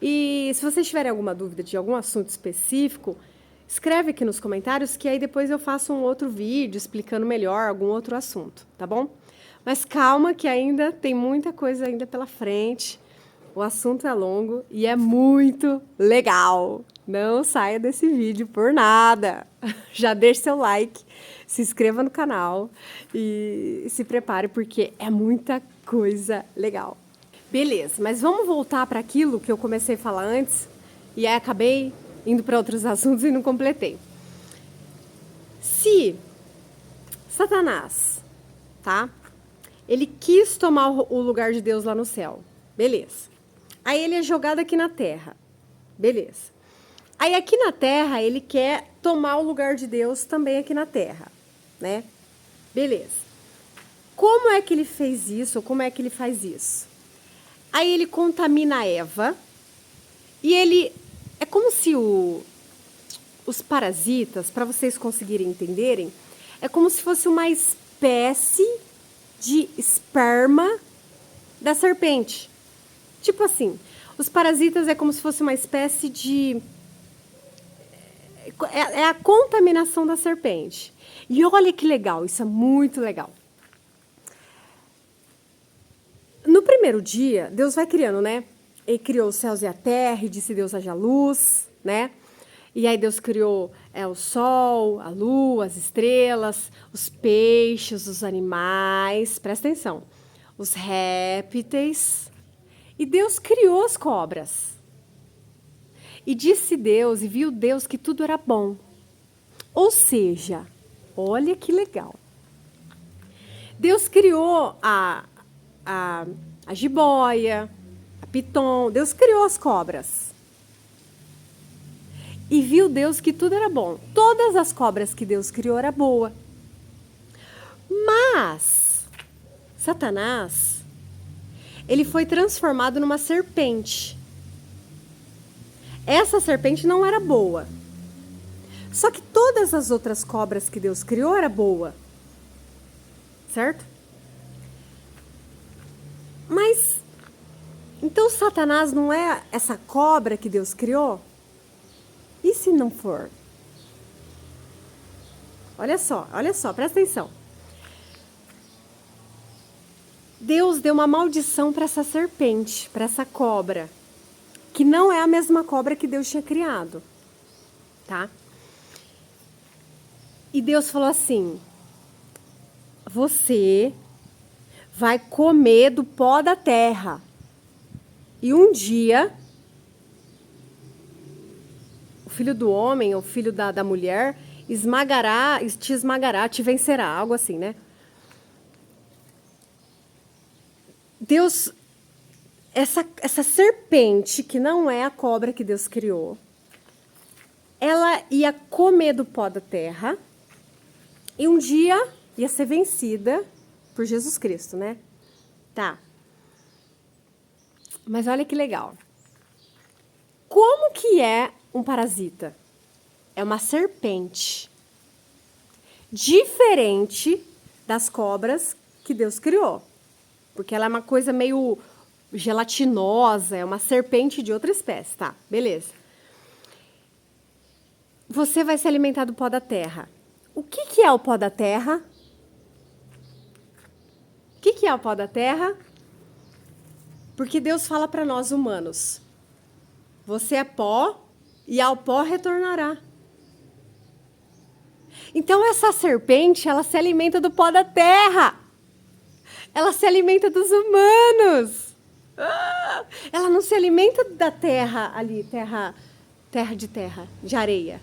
E se vocês tiverem alguma dúvida de algum assunto específico, escreve aqui nos comentários que aí depois eu faço um outro vídeo explicando melhor algum outro assunto, tá bom? Mas calma que ainda tem muita coisa ainda pela frente. O assunto é longo e é muito legal. Não saia desse vídeo por nada. Já deixe seu like, se inscreva no canal e se prepare porque é muita coisa legal. Beleza, mas vamos voltar para aquilo que eu comecei a falar antes e aí acabei indo para outros assuntos e não completei. Se Satanás, tá? Ele quis tomar o lugar de Deus lá no céu. Beleza. Aí ele é jogado aqui na terra. Beleza. Aí aqui na terra ele quer tomar o lugar de Deus também aqui na terra, né? Beleza. Como é que ele fez isso? Ou como é que ele faz isso? Aí ele contamina Eva e ele... É como se os parasitas, para vocês conseguirem entenderem, é como se fosse uma espécie de esperma da serpente. Tipo assim, os parasitas é como se fosse uma espécie de... É a contaminação da serpente. E olha que legal, isso é muito legal. No primeiro dia, Deus vai criando, né? Ele criou os céus e a terra, e disse Deus haja luz, né? E aí Deus criou o sol, a lua, as estrelas, os peixes, os animais, presta atenção, os répteis. E Deus criou as cobras. E disse Deus, e viu Deus que tudo era bom. Ou seja, Olha que legal. Deus criou a jiboia, a piton, Deus criou as cobras. E viu Deus que tudo era bom. Todas as cobras que Deus criou era boa. Mas Satanás, ele foi transformado numa serpente. Essa serpente não era boa. Só que todas as outras cobras que Deus criou era boa. Certo? Mas então Satanás não é essa cobra que Deus criou? E se não for? Olha só, presta atenção. Deus deu uma maldição para essa serpente, para essa cobra, que não é a mesma cobra que Deus tinha criado, tá? E Deus falou assim: você vai comer do pó da terra. E um dia, o filho do homem, ou filho da mulher, te esmagará, te vencerá, algo assim, né? Deus, essa serpente, que não é a cobra que Deus criou, ela ia comer do pó da terra e um dia ia ser vencida por Jesus Cristo, né? Tá. Mas olha que legal. Como que é um parasita? É uma serpente. Diferente das cobras que Deus criou. Porque ela é uma coisa meio gelatinosa, é uma serpente de outra espécie, tá? Beleza. Você vai se alimentar do pó da terra. O que é o pó da terra? O que é o pó da terra? Porque Deus fala para nós humanos: você é pó e ao pó retornará. Então essa serpente, ela se alimenta do pó da terra. Ela se alimenta dos humanos. Ela não se alimenta da terra ali, terra de areia.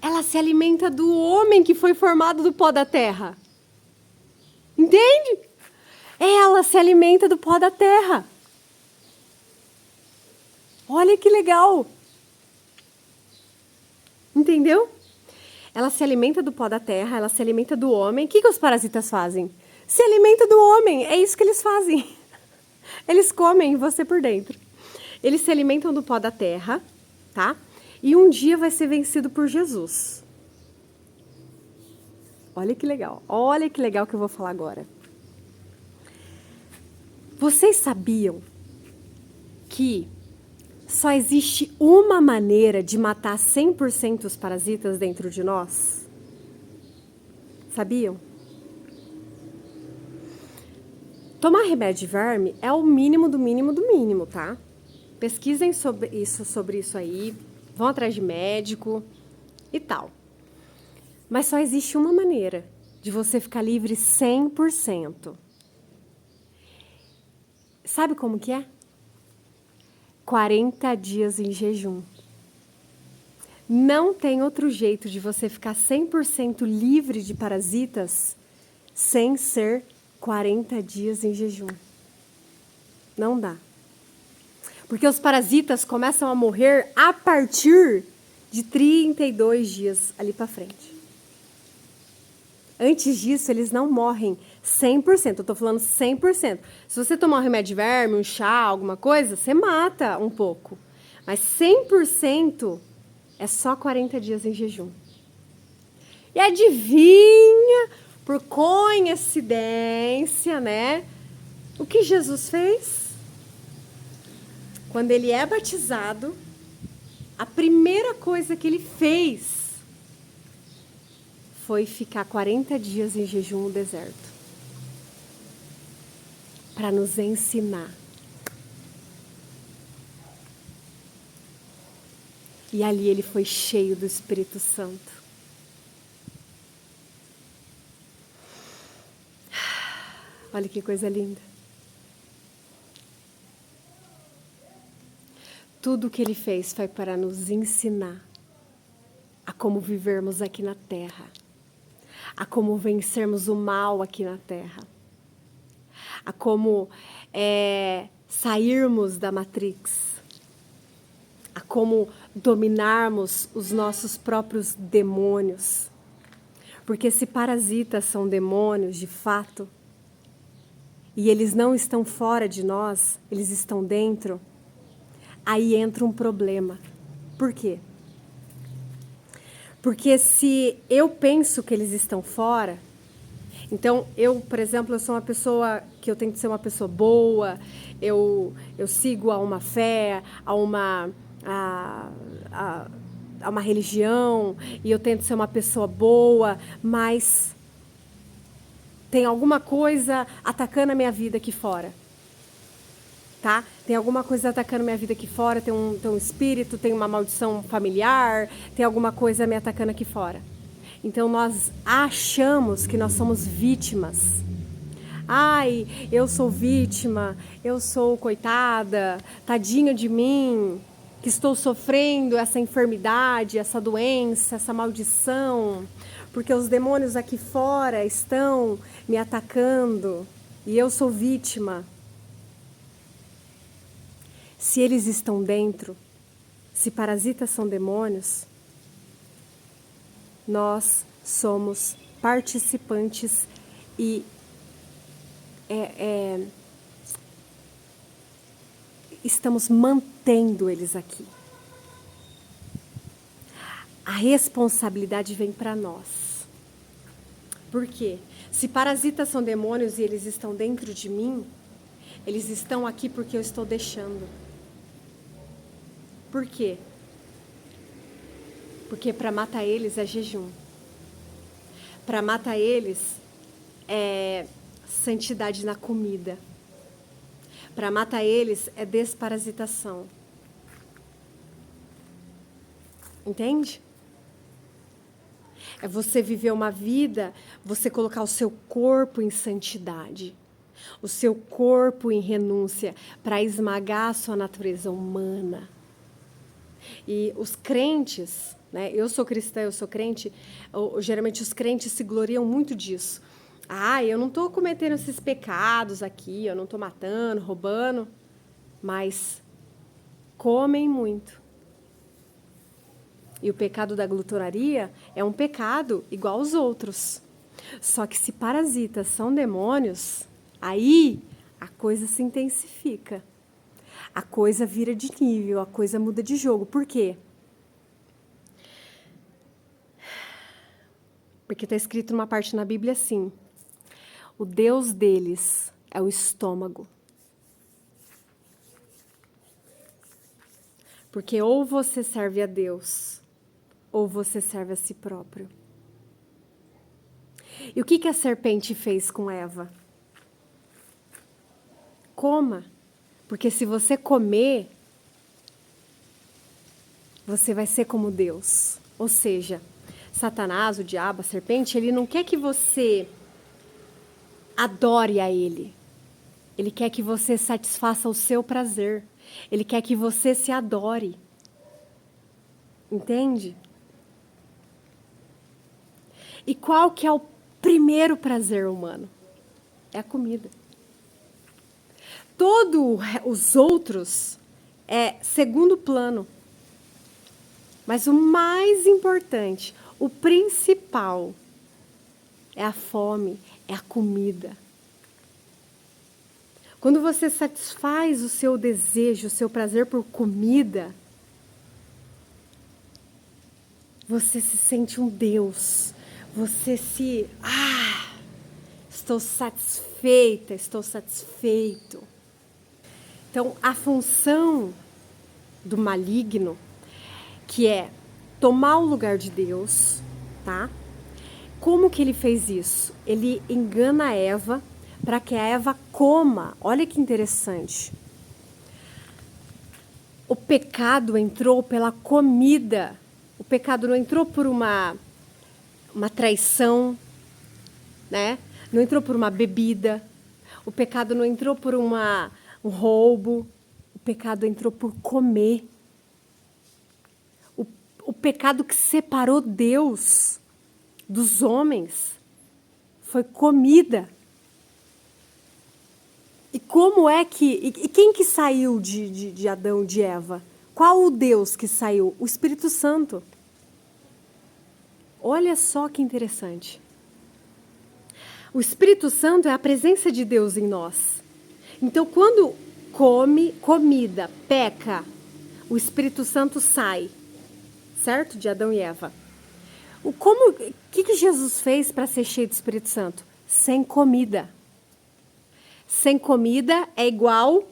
Ela se alimenta do homem que foi formado do pó da terra. Entende? Ela se alimenta do pó da terra. Olha que legal. Entendeu? Ela se alimenta do pó da terra, ela se alimenta do homem. O que os parasitas fazem? Se alimenta do homem. É isso que eles fazem. Eles comem você por dentro. Eles se alimentam do pó da terra, tá? E um dia vai ser vencido por Jesus. Olha que legal. Olha que legal que eu vou falar agora. Vocês sabiam que só existe uma maneira de matar 100% os parasitas dentro de nós? Sabiam? Tomar remédio de verme é o mínimo do mínimo do mínimo, tá? Pesquisem sobre isso aí, vão atrás de médico e tal. Mas só existe uma maneira de você ficar livre 100%. Sabe como que é? 40 dias em jejum. Não tem outro jeito de você ficar 100% livre de parasitas sem ser 40 dias em jejum. Não dá. Porque os parasitas começam a morrer a partir de 32 dias ali para frente. Antes disso, eles não morrem 100%. Eu estou falando 100%. Se você tomar um remédio de verme, um chá, alguma coisa, você mata um pouco. Mas 100% é só 40 dias em jejum. E adivinha, por coincidência, né? O que Jesus fez? Quando ele é batizado, a primeira coisa que ele fez foi ficar 40 dias em jejum no deserto. Para nos ensinar. E ali ele foi cheio do Espírito Santo. Olha que coisa linda. Tudo o que ele fez foi para nos ensinar a como vivermos aqui na terra. a como vencermos o mal aqui na Terra, a como sairmos da Matrix, a como dominarmos os nossos próprios demônios. Porque se parasitas são demônios, de fato, e eles não estão fora de nós, eles estão dentro, aí entra um problema. Por quê? Porque se eu penso que eles estão fora, então eu, por exemplo, eu sou uma pessoa que eu tenho que ser uma pessoa boa, eu sigo a uma fé, a uma religião, e eu tento ser uma pessoa boa, mas tem alguma coisa atacando a minha vida aqui fora. Tá? Tem alguma coisa atacando minha vida aqui fora, tem um espírito, tem uma maldição familiar, tem alguma coisa me atacando aqui fora. Então nós achamos que nós somos vítimas. Ai, eu sou vítima, eu sou coitada, tadinha de mim, que estou sofrendo essa enfermidade, essa doença, essa maldição, porque os demônios aqui fora estão me atacando e eu sou vítima. Se eles estão dentro, se parasitas são demônios, nós somos participantes e estamos mantendo eles aqui. A responsabilidade vem para nós. Por quê? Se parasitas são demônios e eles estão dentro de mim, eles estão aqui porque eu estou deixando. Por quê? Porque para matar eles é jejum. Para matar eles é santidade na comida. Para matar eles é desparasitação. Entende? É você viver uma vida, você colocar o seu corpo em santidade, o seu corpo em renúncia, para esmagar a sua natureza humana. E os crentes, né, eu sou cristã, eu sou crente, geralmente os crentes se gloriam muito disso. Ah, eu não estou cometendo esses pecados aqui, eu não estou matando, roubando, mas comem muito. E o pecado da glutonaria é um pecado igual aos outros. Só que se parasitas são demônios, aí a coisa se intensifica. A coisa vira de nível, a coisa muda de jogo. Por quê? Porque está escrito numa parte na Bíblia assim: o Deus deles é o estômago. Porque ou você serve a Deus, ou você serve a si próprio. E o que a serpente fez com Eva? Coma. Porque se você comer, você vai ser como Deus. Ou seja, Satanás, o diabo, a serpente, ele não quer que você adore a ele. Ele quer que você satisfaça o seu prazer. Ele quer que você se adore. Entende? E qual que é o primeiro prazer humano? É a comida. Todos os outros é segundo plano. Mas o mais importante, o principal, é a fome, é a comida. Quando você satisfaz o seu desejo, o seu prazer por comida, você se sente um Deus. Você se... estou satisfeita, estou satisfeito. Então, a função do maligno, que é tomar o lugar de Deus, tá? Como que ele fez isso? Ele engana a Eva para que a Eva coma. Olha que interessante. O pecado entrou pela comida. O pecado não entrou por uma traição, né? Não entrou por uma bebida. O pecado não entrou por um roubo. O pecado entrou por comer. O pecado que separou Deus dos homens foi comida. E como é que... E quem que saiu de Adão e de Eva? Qual o Deus que saiu? O Espírito Santo. Olha só que interessante. O Espírito Santo é a presença de Deus em nós. Então, quando come comida, peca, o Espírito Santo sai, certo? De Adão e Eva. O que Jesus fez para ser cheio do Espírito Santo? Sem comida. Sem comida é igual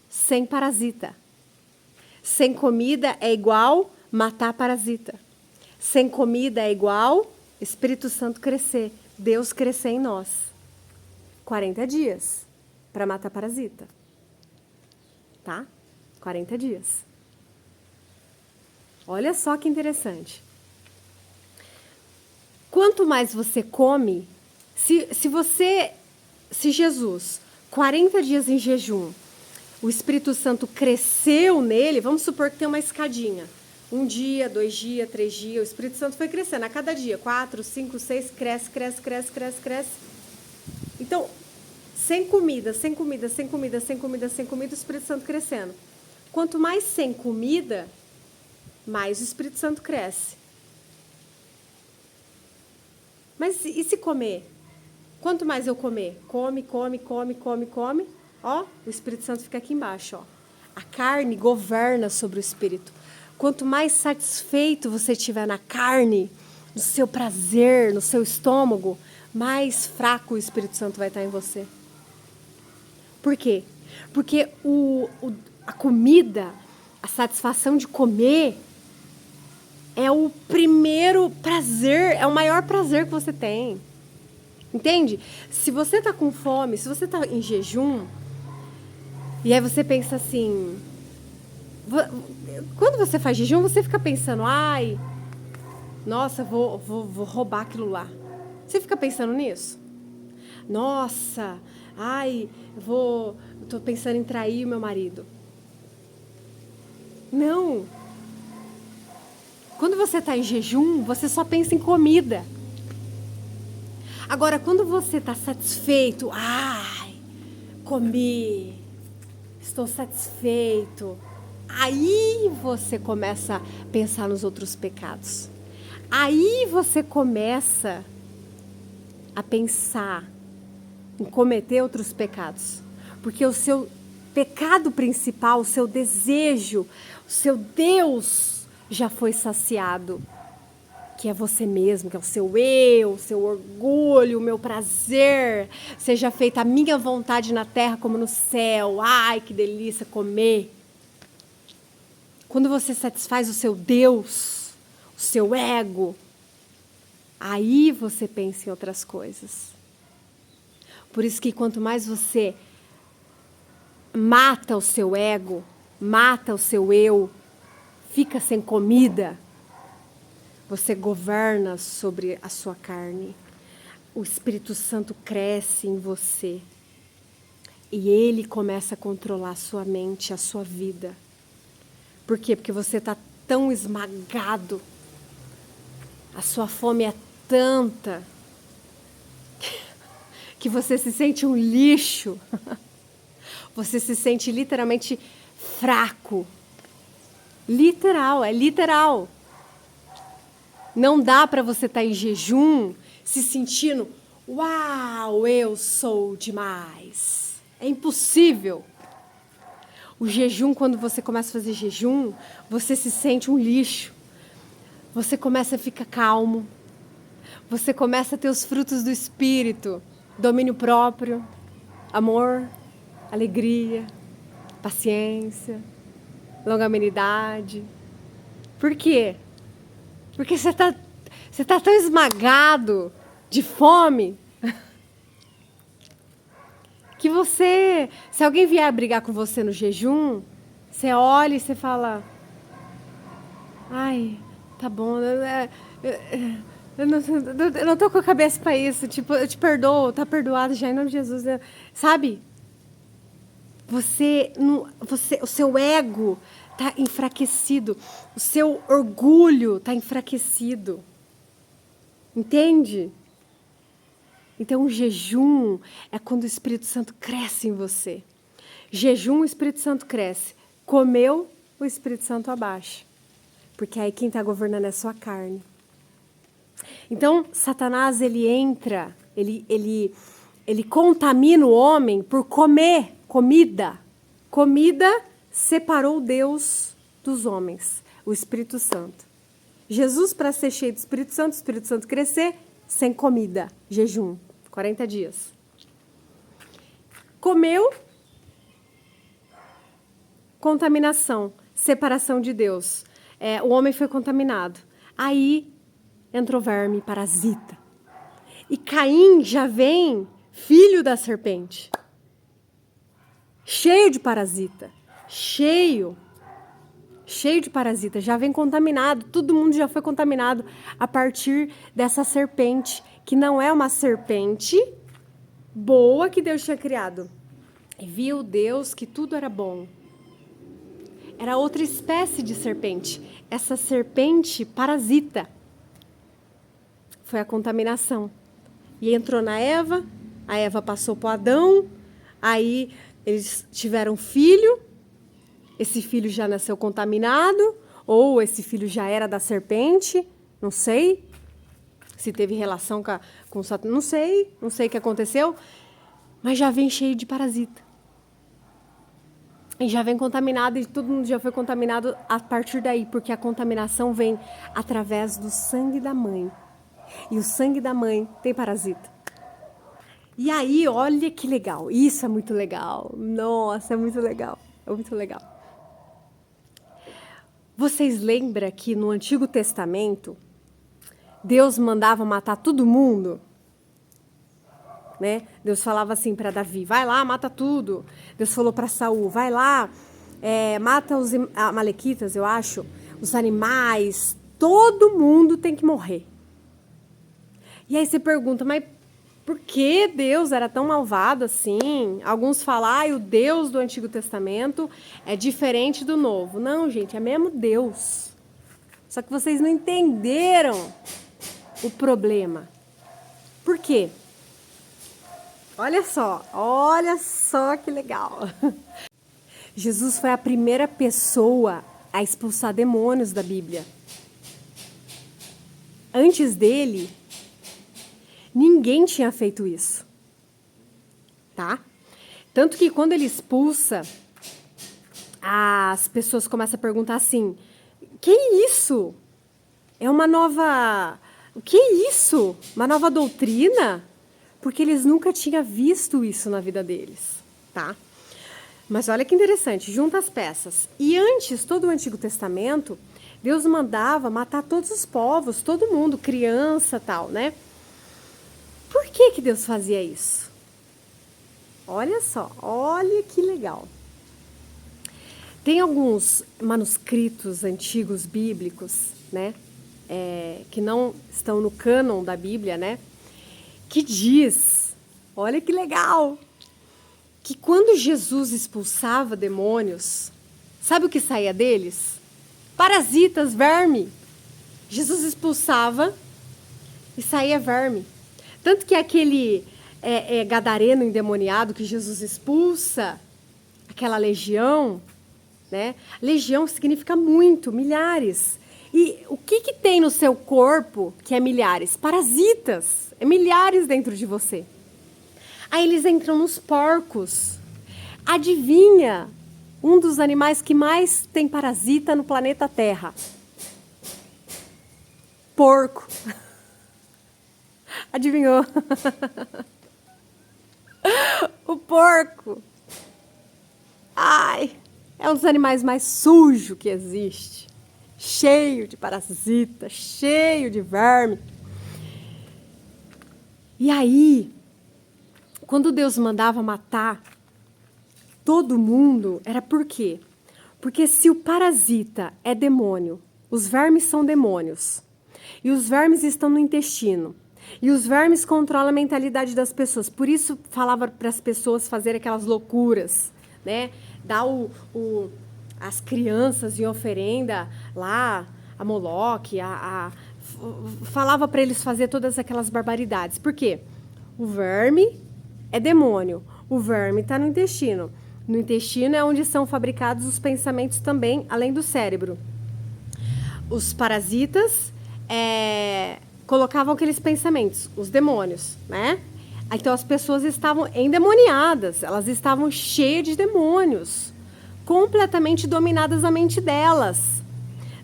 sem parasita. Sem comida é igual matar parasita. Sem comida é igual Espírito Santo crescer. Deus crescer em nós. 40 dias para matar parasita. Tá? 40 dias. Olha só que interessante. Quanto mais você come, se Jesus, 40 dias em jejum, o Espírito Santo cresceu nele, vamos supor que tem uma escadinha. 1 dia, 2 dias, 3 dias, o Espírito Santo foi crescendo a cada dia. 4, 5, 6, cresce. Então, sem comida, o Espírito Santo crescendo. Quanto mais sem comida, mais o Espírito Santo cresce. Mas e se comer? Quanto mais eu comer? Come. Ó, o Espírito Santo fica aqui embaixo, ó. A carne governa sobre o Espírito. Quanto mais satisfeito você estiver na carne, no seu prazer, no seu estômago, mais fraco o Espírito Santo vai estar em você. Por quê? Porque a comida, a satisfação de comer, é o primeiro prazer, é o maior prazer que você tem. Entende? Se você está com fome, se você está em jejum, e aí você pensa assim... Quando você faz jejum, você fica pensando, ai, nossa, vou roubar aquilo lá. Você fica pensando nisso? Nossa, ai, estou pensando em trair o meu marido. Não. Quando você está em jejum, você só pensa em comida. Agora, quando você está satisfeito, ai, comi, estou satisfeito, aí você começa a pensar nos outros pecados. Aí você começa a pensar em cometer outros pecados. Porque o seu pecado principal, o seu desejo, o seu Deus já foi saciado. Que é você mesmo, que é o seu eu, o seu orgulho, o meu prazer. Seja feita a minha vontade na terra como no céu. Ai, que delícia comer. Quando você satisfaz o seu Deus, o seu ego, aí você pensa em outras coisas. Por isso que quanto mais você mata o seu ego, mata o seu eu, fica sem comida, você governa sobre a sua carne. O Espírito Santo cresce em você. E ele começa a controlar a sua mente, a sua vida. Por quê? Porque você está tão esmagado. A sua fome é tanta que você se sente um lixo. Você se sente literalmente fraco. Literal, é literal. Não dá para você estar em jejum se sentindo, uau, eu sou demais. É impossível. O jejum, quando você começa a fazer jejum, você se sente um lixo. Você começa a ficar calmo. Você começa a ter os frutos do Espírito. Domínio próprio, amor, alegria, paciência, longanimidade. Por quê? Porque você tá tão esmagado de fome que você, se alguém vier brigar com você no jejum, você olha e você fala, ai, tá bom, eu não tô com a cabeça para isso, tipo, eu te perdoo, tá perdoado já em nome de Jesus, sabe? O seu ego está enfraquecido, o seu orgulho está enfraquecido, entende? Então, o jejum é quando o Espírito Santo cresce em você. Jejum, o Espírito Santo cresce. Comeu, o Espírito Santo abaixa. Porque aí quem está governando é a sua carne. Então, Satanás, ele entra, ele contamina o homem por comer comida. Comida separou Deus dos homens, o Espírito Santo. Jesus, para ser cheio do Espírito Santo crescer, sem comida, jejum, 40 dias. Comeu, contaminação, separação de Deus. O homem foi contaminado. Aí entrou verme, parasita. E Caim já vem filho da serpente. Cheio de parasita. Cheio de parasita. Já vem contaminado. Todo mundo já foi contaminado a partir dessa serpente, que não é uma serpente boa que Deus tinha criado. E viu Deus que tudo era bom. Era outra espécie de serpente. Essa serpente parasita. Foi a contaminação. E entrou na Eva, a Eva passou para o Adão, aí eles tiveram filho, esse filho já nasceu contaminado, ou esse filho já era da serpente, não sei. Se teve relação com o Satanás, não sei o que aconteceu, mas já vem cheio de parasita. E já vem contaminado, e todo mundo já foi contaminado a partir daí, porque a contaminação vem através do sangue da mãe. E o sangue da mãe tem parasita. E aí, olha que legal. Isso é muito legal. Nossa, é muito legal. É muito legal. Vocês lembram que no Antigo Testamento, Deus mandava matar todo mundo? Né? Deus falava assim para Davi, vai lá, mata tudo. Deus falou para Saul, vai lá, mata os amalequitas, eu acho, os animais, todo mundo tem que morrer. E aí você pergunta, mas por que Deus era tão malvado assim? Alguns falam, o Deus do Antigo Testamento é diferente do Novo. Não, gente, é mesmo Deus. Só que vocês não entenderam o problema. Por quê? Olha só que legal. Jesus foi a primeira pessoa a expulsar demônios da Bíblia. Antes dele, ninguém tinha feito isso, tá? Tanto que quando ele expulsa, as pessoas começam a perguntar assim, que isso? É uma nova... O que é isso? Uma nova doutrina? Porque eles nunca tinham visto isso na vida deles, tá? Mas olha que interessante, junta as peças. E antes, todo o Antigo Testamento, Deus mandava matar todos os povos, todo mundo, criança, tal, né? Por que Deus fazia isso? Olha só, olha que legal. Tem alguns manuscritos antigos bíblicos, né? Que não estão no cânon da Bíblia, né? Que diz, olha que legal, que quando Jesus expulsava demônios, sabe o que saía deles? Parasitas, verme. Jesus expulsava e saía verme. Tanto que aquele gadareno endemoniado que Jesus expulsa, aquela legião, né? Legião significa muito, milhares. E o que tem no seu corpo que é milhares? Parasitas. É milhares dentro de você. Aí eles entram nos porcos. Adivinha um dos animais que mais tem parasita no planeta Terra? Porco. Adivinhou? O porco. Ai, é um dos animais mais sujos que existe. Cheio de parasita, cheio de verme. E aí, quando Deus mandava matar todo mundo, era por quê? Porque se o parasita é demônio, os vermes são demônios, e os vermes estão no intestino, e os vermes controlam a mentalidade das pessoas. Por isso, falava para as pessoas fazerem aquelas loucuras, né? Dar as crianças em oferenda lá, a Moloque, falava para eles fazer todas aquelas barbaridades. Por quê? O verme é demônio. O verme está no intestino. No intestino é onde são fabricados os pensamentos também, além do cérebro. Os parasitas colocavam aqueles pensamentos, os demônios, né? Então as pessoas estavam endemoniadas, elas estavam cheias de demônios, completamente dominadas a mente delas.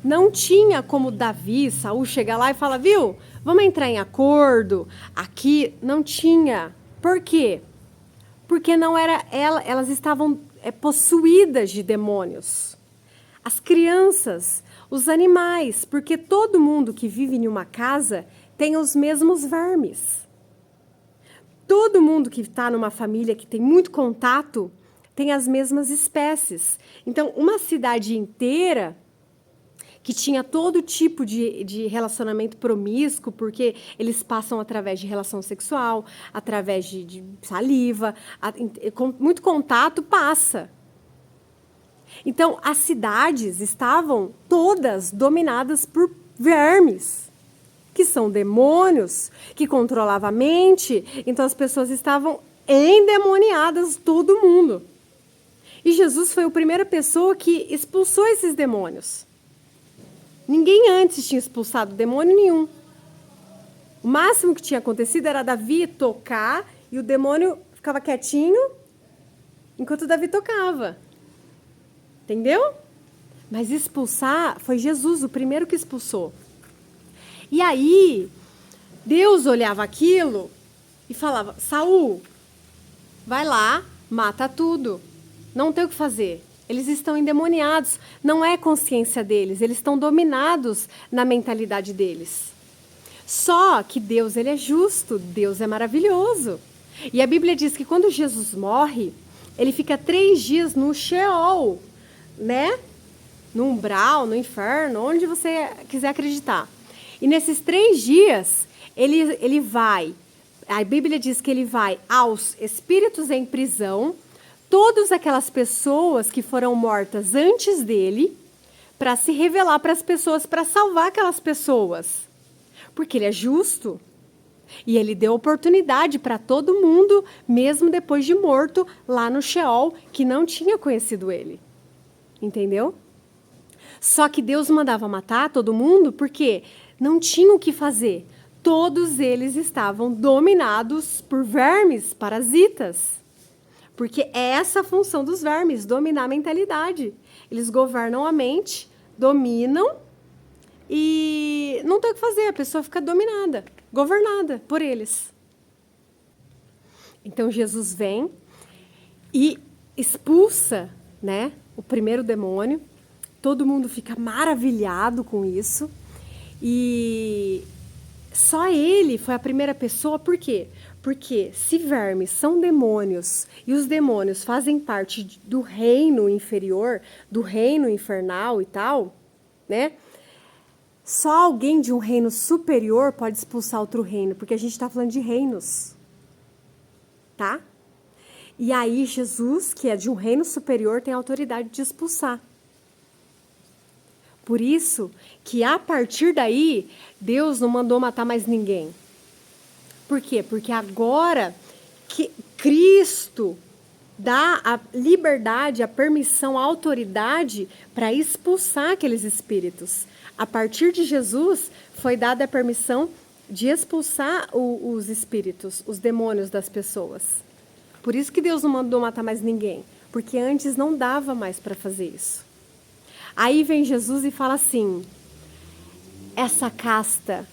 Não tinha como Davi, Saul chegar lá e falar, viu, vamos entrar em acordo aqui. Não tinha. Por quê? Porque não era elas estavam possuídas de demônios. As crianças, os animais, porque todo mundo que vive em uma casa tem os mesmos vermes. Todo mundo que está numa família que tem muito contato tem as mesmas espécies. Então, uma cidade inteira que tinha todo tipo de relacionamento promíscuo, porque eles passam através de relação sexual, através de saliva, com muito contato passa. Então, as cidades estavam todas dominadas por vermes, que são demônios, que controlavam a mente. Então, as pessoas estavam endemoniadas, todo mundo. E Jesus foi a primeira pessoa que expulsou esses demônios. Ninguém antes tinha expulsado demônio nenhum. O máximo que tinha acontecido era Davi tocar e o demônio ficava quietinho enquanto Davi tocava. Entendeu? Mas expulsar foi Jesus, o primeiro que expulsou. E aí, Deus olhava aquilo e falava, Saul, vai lá, mata tudo. Não tem o que fazer. Eles estão endemoniados. Não é consciência deles. Eles estão dominados na mentalidade deles. Só que Deus, ele é justo. Deus é maravilhoso. E a Bíblia diz que quando Jesus morre, ele fica 3 dias no Sheol, né? No umbral, no inferno, onde você quiser acreditar. E nesses 3 dias, ele vai, a Bíblia diz que ele vai aos espíritos em prisão, todas aquelas pessoas que foram mortas antes dele, para se revelar para as pessoas, para salvar aquelas pessoas. Porque ele é justo. E ele deu oportunidade para todo mundo, mesmo depois de morto, lá no Sheol, que não tinha conhecido ele. Entendeu? Só que Deus mandava matar todo mundo porque não tinha o que fazer. Todos eles estavam dominados por vermes, parasitas. Porque é essa a função dos vermes, dominar a mentalidade. Eles governam a mente, dominam e não tem o que fazer, a pessoa fica dominada, governada por eles. Então Jesus vem e expulsa, né, o primeiro demônio. Todo mundo fica maravilhado com isso. E só ele foi a primeira pessoa, por quê? Porque se vermes são demônios e os demônios fazem parte do reino inferior, do reino infernal e tal, né? Só alguém de um reino superior pode expulsar outro reino, porque a gente está falando de reinos, tá? E aí Jesus, que é de um reino superior, tem a autoridade de expulsar. Por isso que a partir daí, Deus não mandou matar mais ninguém. Por quê? Porque agora que Cristo dá a liberdade, a permissão, a autoridade para expulsar aqueles espíritos. A partir de Jesus, foi dada a permissão de expulsar os espíritos, os demônios das pessoas. Por isso que Deus não mandou matar mais ninguém. Porque antes não dava mais para fazer isso. Aí vem Jesus e fala assim, essa casta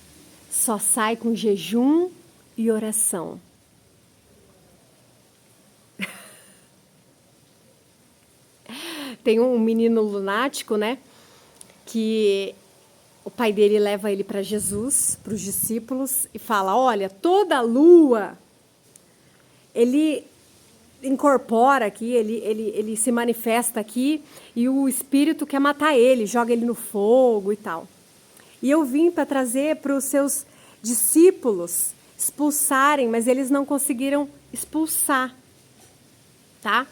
só sai com jejum e oração. Tem um menino lunático, né? Que o pai dele leva ele para Jesus, para os discípulos, e fala, olha, toda lua, ele incorpora aqui, ele se manifesta aqui, e o espírito quer matar ele, joga ele no fogo e tal. E eu vim para trazer para os seus discípulos expulsarem, mas eles não conseguiram expulsar, tá?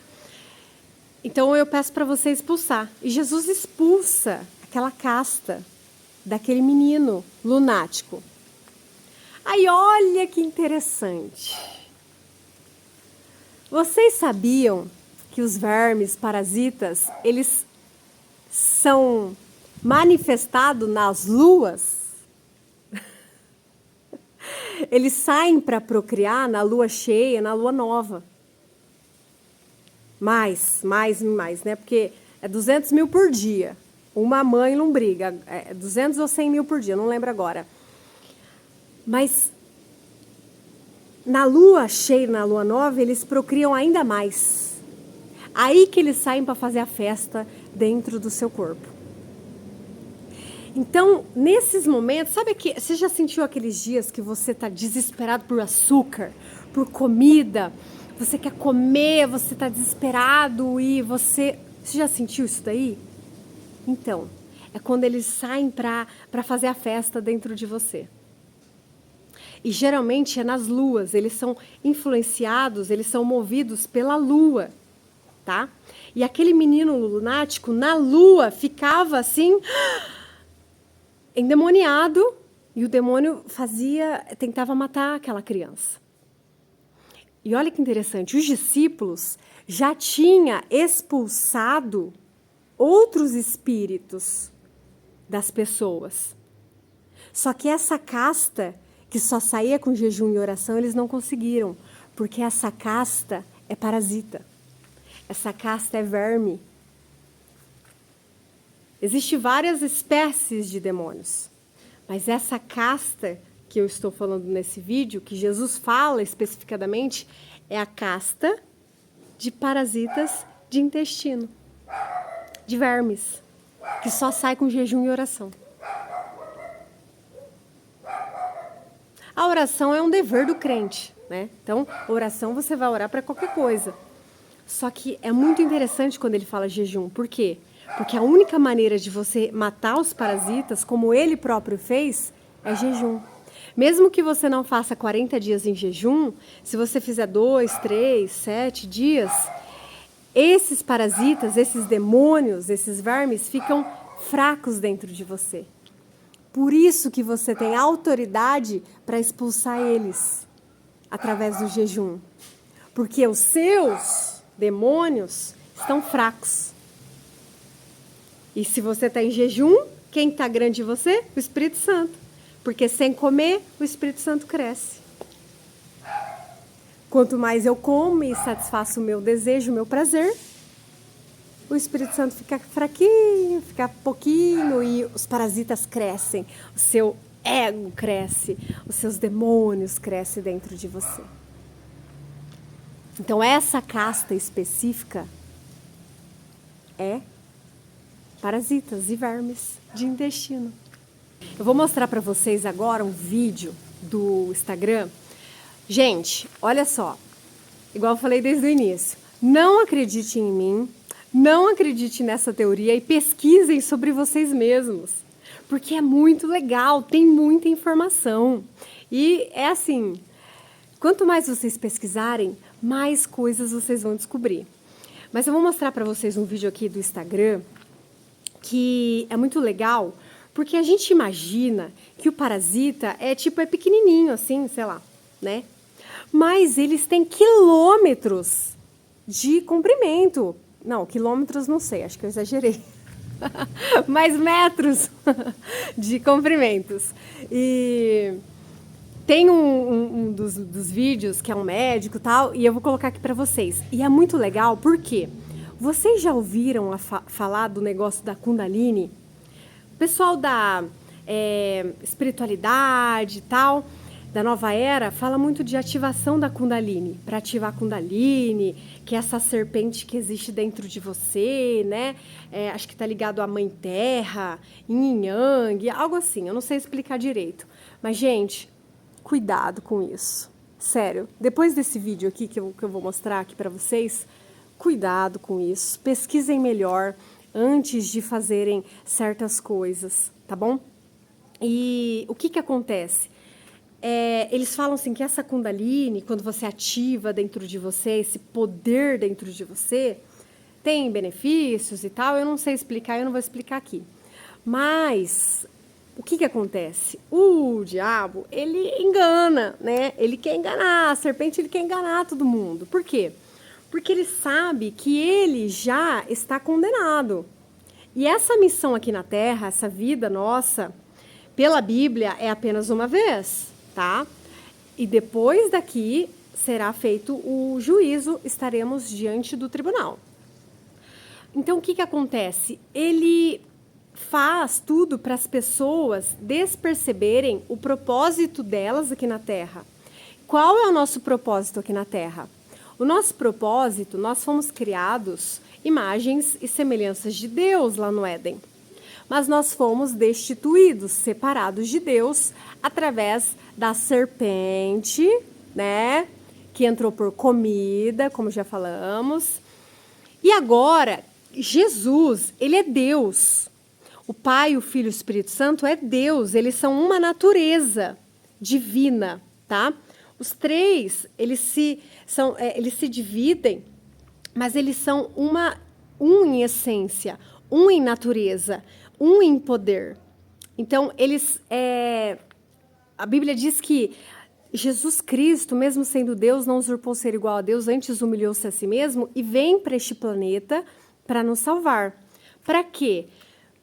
Então eu peço para você expulsar. E Jesus expulsa aquela casta daquele menino lunático. Aí olha que interessante. Vocês sabiam que os vermes parasitas, eles são manifestados nas luas? Eles saem para procriar na lua cheia, na lua nova. Mais, né? Porque é 200 mil por dia. Uma mãe lombriga, 200 ou 100 mil por dia, não lembro agora. Mas na lua cheia, na lua nova, eles procriam ainda mais. Aí que eles saem para fazer a festa dentro do seu corpo. Então, nesses momentos, sabe que você já sentiu aqueles dias que você está desesperado por açúcar, por comida, você quer comer, você está desesperado e você já sentiu isso daí? Então, é quando eles saem para fazer a festa dentro de você. E geralmente é nas luas, eles são influenciados, eles são movidos pela lua, tá? E aquele menino lunático, na lua, ficava assim, endemoniado, e o demônio tentava matar aquela criança. E olha que interessante, os discípulos já tinham expulsado outros espíritos das pessoas. Só que essa casta, que só saía com jejum e oração, eles não conseguiram, porque essa casta é parasita. Essa casta é verme. Existem várias espécies de demônios, mas essa casta que eu estou falando nesse vídeo, que Jesus fala especificadamente, é a casta de parasitas de intestino, de vermes, que só sai com jejum e oração. A oração é um dever do crente, né? Então, oração você vai orar para qualquer coisa. Só que é muito interessante quando ele fala jejum. Por quê? Porque a única maneira de você matar os parasitas, como ele próprio fez, é jejum. Mesmo que você não faça 40 dias em jejum, se você fizer 2, 3, 7 dias, esses parasitas, esses demônios, esses vermes ficam fracos dentro de você. Por isso que você tem autoridade para expulsar eles através do jejum. Porque os seus demônios estão fracos. E se você está em jejum, quem está grande de você? O Espírito Santo. Porque sem comer, o Espírito Santo cresce. Quanto mais eu como e satisfaço o meu desejo, o meu prazer, o Espírito Santo fica fraquinho, fica pouquinho e os parasitas crescem. O seu ego cresce, os seus demônios crescem dentro de você. Então, essa casta específica é parasitas e vermes de intestino. Eu vou mostrar para vocês agora um vídeo do Instagram. Gente, olha só, igual eu falei desde o início, não acredite em mim, não acredite nessa teoria e pesquisem sobre vocês mesmos, porque é muito legal, tem muita informação. E é assim, quanto mais vocês pesquisarem, mais coisas vocês vão descobrir. Mas eu vou mostrar para vocês um vídeo aqui do Instagram, que é muito legal, porque a gente imagina que o parasita é pequenininho, assim, sei lá, né? Mas eles têm quilômetros de comprimento. Não, quilômetros não sei, acho que eu exagerei. Mas metros de comprimentos. E tem um dos vídeos que é um médico e tal, e eu vou colocar aqui para vocês. E é muito legal, porque vocês já ouviram falar do negócio da Kundalini? O pessoal da espiritualidade e tal, da nova era, fala muito de ativação da Kundalini, para ativar a Kundalini, que é essa serpente que existe dentro de você, né? Acho que está ligado à Mãe Terra, Yin Yang, algo assim, eu não sei explicar direito. Mas, gente, cuidado com isso. Sério, depois desse vídeo aqui que eu vou mostrar aqui para vocês, cuidado com isso, pesquisem melhor antes de fazerem certas coisas, tá bom? E o que acontece? Eles falam assim que essa Kundalini, quando você ativa dentro de você, esse poder dentro de você, tem benefícios e tal, eu não sei explicar, eu não vou explicar aqui. Mas o que acontece? O diabo, ele engana, né? Ele quer enganar, a serpente ele quer enganar todo mundo. Por quê? Porque ele sabe que ele já está condenado. E essa missão aqui na Terra, essa vida nossa, pela Bíblia, é apenas uma vez, tá? E depois daqui será feito o juízo, estaremos diante do tribunal. Então, o que acontece? Ele faz tudo para as pessoas desperceberem o propósito delas aqui na Terra. Qual é o nosso propósito aqui na Terra? O nosso propósito, nós fomos criados imagens e semelhanças de Deus lá no Éden. Mas nós fomos destituídos, separados de Deus, através da serpente, né? Que entrou por comida, como já falamos. E agora, Jesus, ele é Deus. O Pai, o Filho e o Espírito Santo é Deus. Eles são uma natureza divina, tá? Os três, eles se dividem, mas eles são um em essência, um em natureza, um em poder. Então, a Bíblia diz que Jesus Cristo, mesmo sendo Deus, não usurpou ser igual a Deus, antes humilhou-se a si mesmo e vem para este planeta para nos salvar. Para quê?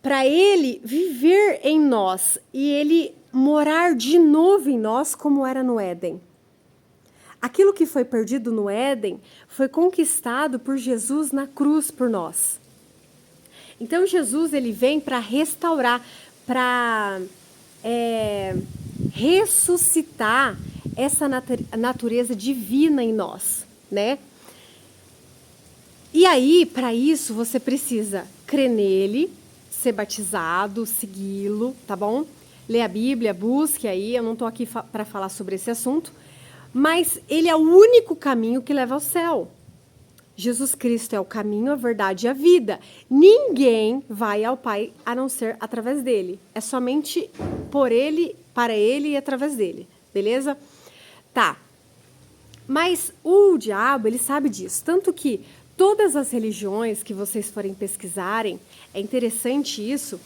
Para Ele viver em nós e Ele morar de novo em nós como era no Éden. Aquilo que foi perdido no Éden foi conquistado por Jesus na cruz por nós. Então, Jesus ele vem para restaurar, para ressuscitar essa natureza divina em nós, né? E aí, para isso, você precisa crer nele, ser batizado, segui-lo, tá bom? Ler a Bíblia, busque aí, eu não estou aqui para falar sobre esse assunto, mas ele é o único caminho que leva ao céu. Jesus Cristo é o caminho, a verdade e a vida. Ninguém vai ao Pai a não ser através dele. É somente por ele, para ele e através dele. Beleza? Tá. Mas o diabo, ele sabe disso. Tanto que todas as religiões que vocês forem pesquisarem, é interessante isso,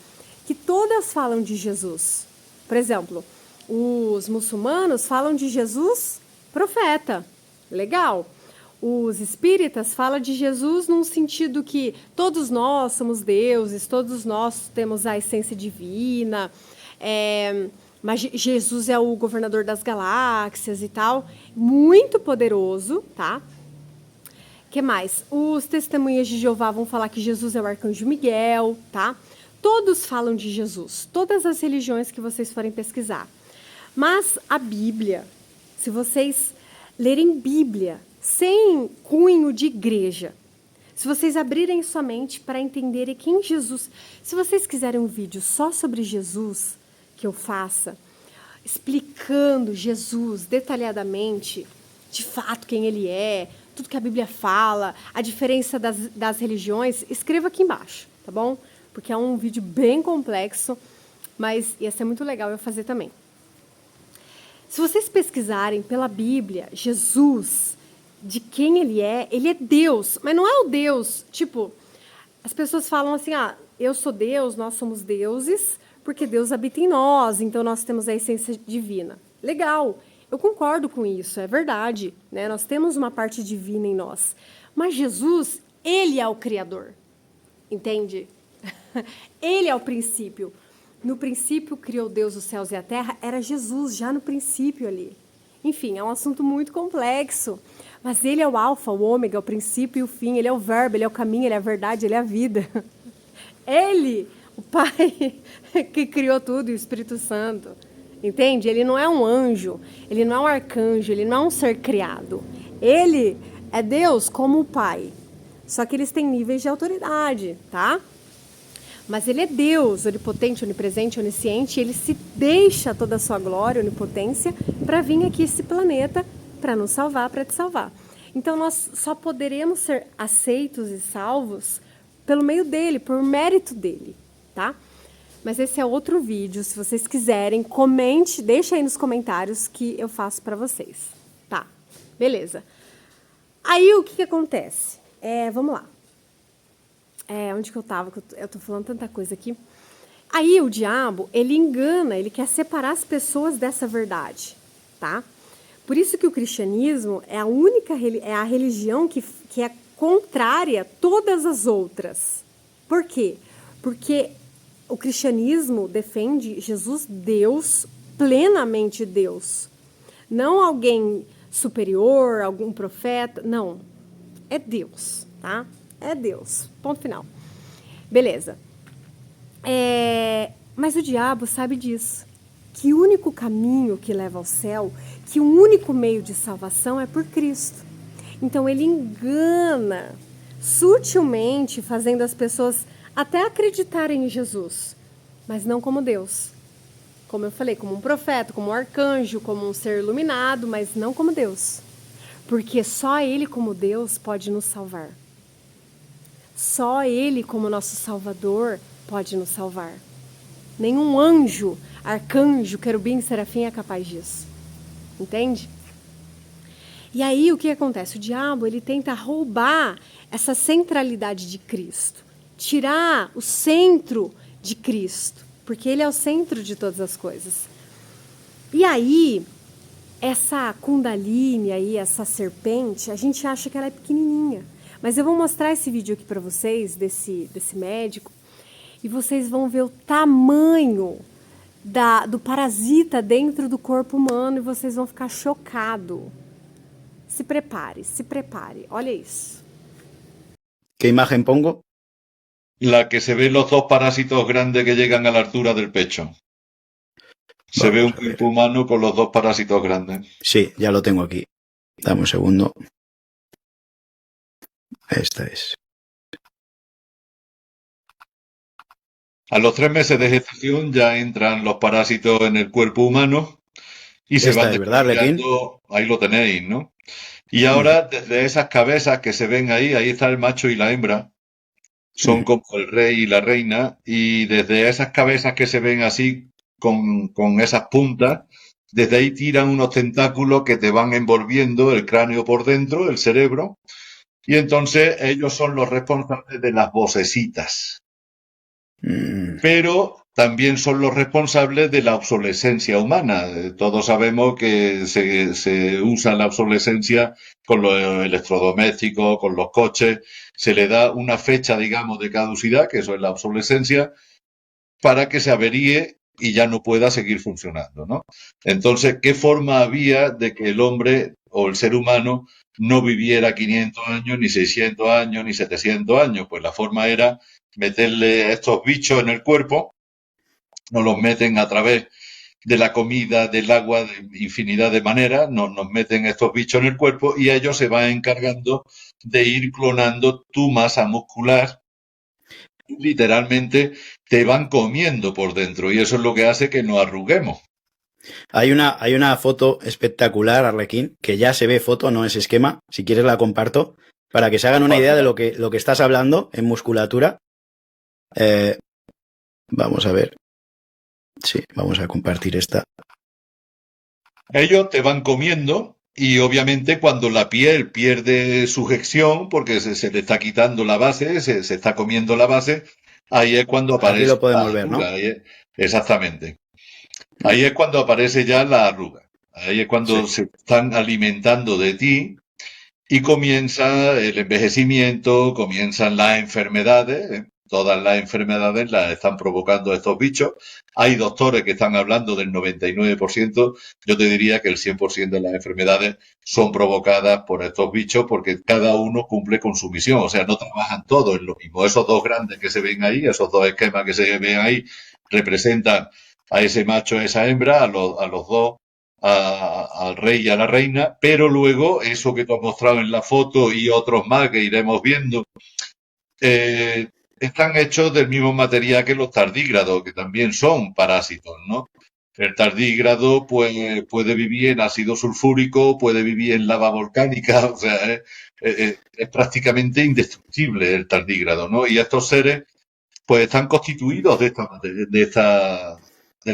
que todas falam de Jesus. Por exemplo, os muçulmanos falam de Jesus profeta. Legal. Os espíritas falam de Jesus num sentido que todos nós somos deuses, todos nós temos a essência divina, mas Jesus é o governador das galáxias e tal, muito poderoso, tá? Que mais? Os testemunhas de Jeová vão falar que Jesus é o arcanjo Miguel, tá? Todos falam de Jesus, todas as religiões que vocês forem pesquisar. Mas a Bíblia, se vocês lerem Bíblia, sem cunho de igreja, se vocês abrirem sua mente para entenderem quem Jesus... Se vocês quiserem um vídeo só sobre Jesus, que eu faça, explicando Jesus detalhadamente, de fato quem ele é, tudo que a Bíblia fala, a diferença das religiões, escreva aqui embaixo, tá bom? Porque é um vídeo bem complexo, mas ia ser muito legal eu fazer também. Se vocês pesquisarem pela Bíblia, Jesus, de quem ele é Deus, mas não é o Deus, tipo, as pessoas falam assim, eu sou Deus, nós somos deuses, porque Deus habita em nós, então nós temos a essência divina. Legal, eu concordo com isso, é verdade, né? Nós temos uma parte divina em nós, mas Jesus, ele é o Criador, entende? Ele é o princípio. No princípio criou Deus os céus e a terra, era Jesus já no princípio ali. Enfim, é um assunto muito complexo, mas ele é o alfa, o ômega, o princípio e o fim, ele é o verbo, ele é o caminho, ele é a verdade, ele é a vida. Ele, o Pai, que criou tudo, e o Espírito Santo, entende? Ele não é um anjo, ele não é um arcanjo, ele não é um ser criado. Ele é Deus como o Pai, só que eles têm níveis de autoridade, tá? Mas ele é Deus, onipotente, onipresente, onisciente, e ele se deixa toda a sua glória, onipotência, para vir aqui esse planeta, para nos salvar, para te salvar. Então, nós só poderemos ser aceitos e salvos pelo meio dele, por mérito dele, tá? Mas esse é outro vídeo, se vocês quiserem, comente, deixa aí nos comentários que eu faço para vocês, tá? Beleza. Aí, o que acontece? Vamos lá. Onde que eu estava? Eu tô falando tanta coisa aqui. Aí o diabo, ele engana, ele quer separar as pessoas dessa verdade, tá? Por isso que o cristianismo é a única é a religião que é contrária a todas as outras. Por quê? Porque o cristianismo defende Jesus Deus, plenamente Deus. Não alguém superior, algum profeta, não. É Deus, tá? É Deus. Ponto final. Beleza. Mas o diabo sabe disso. Que o único caminho que leva ao céu, que o único meio de salvação é por Cristo. Então ele engana sutilmente, fazendo as pessoas até acreditarem em Jesus, mas não como Deus. Como eu falei, como um profeta, como um arcanjo, como um ser iluminado, mas não como Deus. Porque só Ele como Deus pode nos salvar. Só Ele como nosso Salvador pode nos salvar. Nenhum anjo, arcanjo, querubim, serafim é capaz disso. Entende? E aí o que acontece? O diabo ele tenta roubar essa centralidade de Cristo. Tirar o centro de Cristo. Porque ele é o centro de todas as coisas. E aí, essa Kundalini aí, essa serpente, a gente acha que ela é pequenininha. Mas eu vou mostrar esse vídeo aqui para vocês, desse médico, e vocês vão ver o tamanho do parasita dentro do corpo humano e vocês vão ficar chocados. Se prepare. Olha isso. ¿Qué imagen pongo? La que se ven los dos parásitos grandes que llegan a la altura del pecho. Se ve un cuerpo humano con los dos parásitos grandes. Sí, ya lo tengo aquí. Dame un segundo. Esta es. A los 3 meses de gestación ya entran los parásitos en el cuerpo humano y se van desarrollando. Ahí lo tenéis, ¿no? Y ahora, desde esas cabezas que se ven ahí está el macho y la hembra, son como el rey y la reina, y desde esas cabezas que se ven así, con esas puntas, desde ahí tiran unos tentáculos que te van envolviendo el cráneo por dentro, el cerebro, y entonces ellos son los responsables de las vocecitas. Pero también son los responsables de la obsolescencia humana. Todos sabemos que se usa la obsolescencia con los electrodomésticos, con los coches. Se le da una fecha, digamos, de caducidad, que eso es la obsolescencia, para que se averíe y ya no pueda seguir funcionando, ¿no? Entonces, ¿qué forma había de que el hombre o el ser humano no viviera 500 años, ni 600 años, ni 700 años? Pues la forma era meterle estos bichos en el cuerpo, nos los meten a través de la comida, del agua, de infinidad de maneras, nos meten estos bichos en el cuerpo y ellos se van encargando de ir clonando tu masa muscular. Literalmente te van comiendo por dentro y eso es lo que hace que nos arruguemos. Hay una foto espectacular, Arlequín, que ya se ve foto, no es esquema. Si quieres la comparto, para que se hagan una idea de lo que estás hablando en musculatura. Vamos a ver. Sí, vamos a compartir esta. Ellos te van comiendo y obviamente cuando la piel pierde sujeción, porque se le está quitando la base, se está comiendo la base, ahí es cuando aparece. Aquí lo podemos ver, ¿no? Exactamente. Ahí es cuando aparece ya la arruga. Ahí es cuando se están alimentando de ti y comienza el envejecimiento, comienzan las enfermedades. Todas las enfermedades las están provocando estos bichos. Hay doctores que están hablando del 99%. Yo te diría que el 100% de las enfermedades son provocadas por estos bichos porque cada uno cumple con su misión. O sea, no trabajan todos en lo mismo. Esos dos grandes que se ven ahí, esos dos esquemas que se ven ahí, representan a ese macho, a esa hembra, a los dos, al rey y a la reina. Pero luego, eso que tú has mostrado en la foto y otros más que iremos viendo, están hechos del mismo material que los tardígrados, que también son parásitos, ¿no? El tardígrado pues, puede vivir en ácido sulfúrico, puede vivir en lava volcánica, o sea, es prácticamente indestructible el tardígrado, ¿no? Y estos seres pues están constituidos de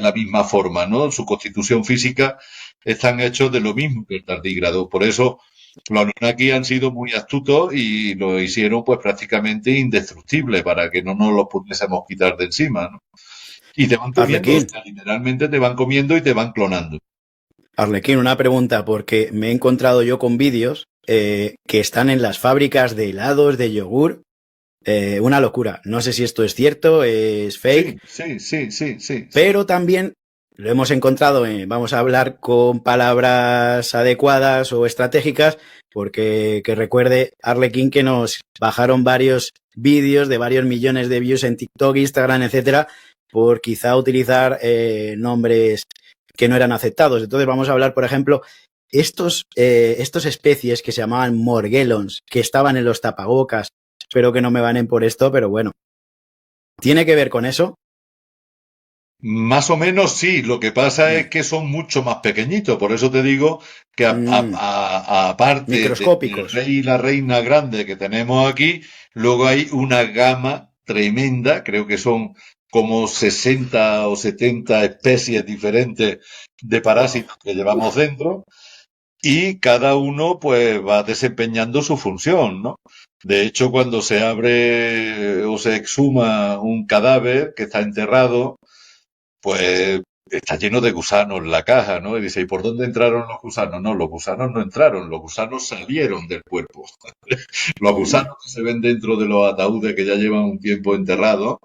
la misma forma, ¿no? Su constitución física están hechos de lo mismo que el tardígrado. Por eso los Anunnaki han sido muy astutos y lo hicieron pues prácticamente indestructible para que no nos los pudiésemos quitar de encima, ¿no? Y te van comiendo, o sea, literalmente te van comiendo y te van clonando. Arlequín, una pregunta, porque me he encontrado yo con vídeos que están en las fábricas de helados, de yogur. Una locura. No sé si esto es cierto, es fake, Sí. pero también lo hemos encontrado, vamos a hablar con palabras adecuadas o estratégicas, porque que recuerde Arlequín que nos bajaron varios vídeos de varios millones de views en TikTok, Instagram, etcétera, por quizá utilizar nombres que no eran aceptados. Entonces vamos a hablar, por ejemplo, estos especies que se llamaban morguelons, que estaban en los tapabocas. Espero que no me banen por esto, pero bueno. ¿Tiene que ver con eso? Más o menos sí, lo que pasa es que son mucho más pequeñitos, por eso te digo que aparte del Microscópicos. rey y la reina grande que tenemos aquí, luego hay una gama tremenda, creo que son como 60 o 70 especies diferentes de Wow. parásitos que llevamos dentro y cada uno pues va desempeñando su función, ¿no? De hecho, cuando se abre o se exhuma un cadáver que está enterrado, pues está lleno de gusanos la caja, ¿no? Y dice, ¿y por dónde entraron los gusanos? No, los gusanos no entraron, los gusanos salieron del cuerpo. Los gusanos que se ven dentro de los ataúdes que ya llevan un tiempo enterrados,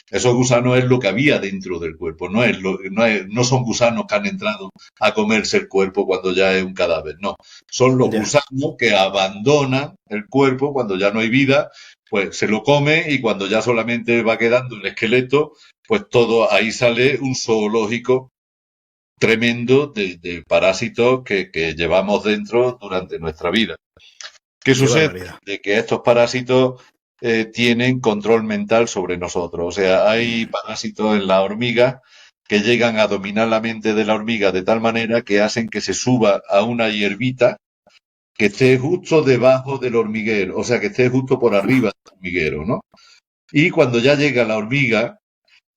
esos gusanos es lo que había dentro del cuerpo, no son gusanos que han entrado a comerse el cuerpo cuando ya es un cadáver, no. Son los Ya, gusanos que abandonan el cuerpo cuando ya no hay vida, pues se lo come y cuando ya solamente va quedando el esqueleto, pues todo ahí sale un zoológico tremendo de parásitos que llevamos dentro durante nuestra vida. ¿Qué qué sucede? barbaridad. De que estos parásitos tienen control mental sobre nosotros. O sea, hay parásitos en la hormiga que llegan a dominar la mente de la hormiga de tal manera que hacen que se suba a una hierbita que esté justo debajo del hormiguero, o sea, que esté justo por arriba del hormiguero, ¿no? Y cuando ya llega la hormiga,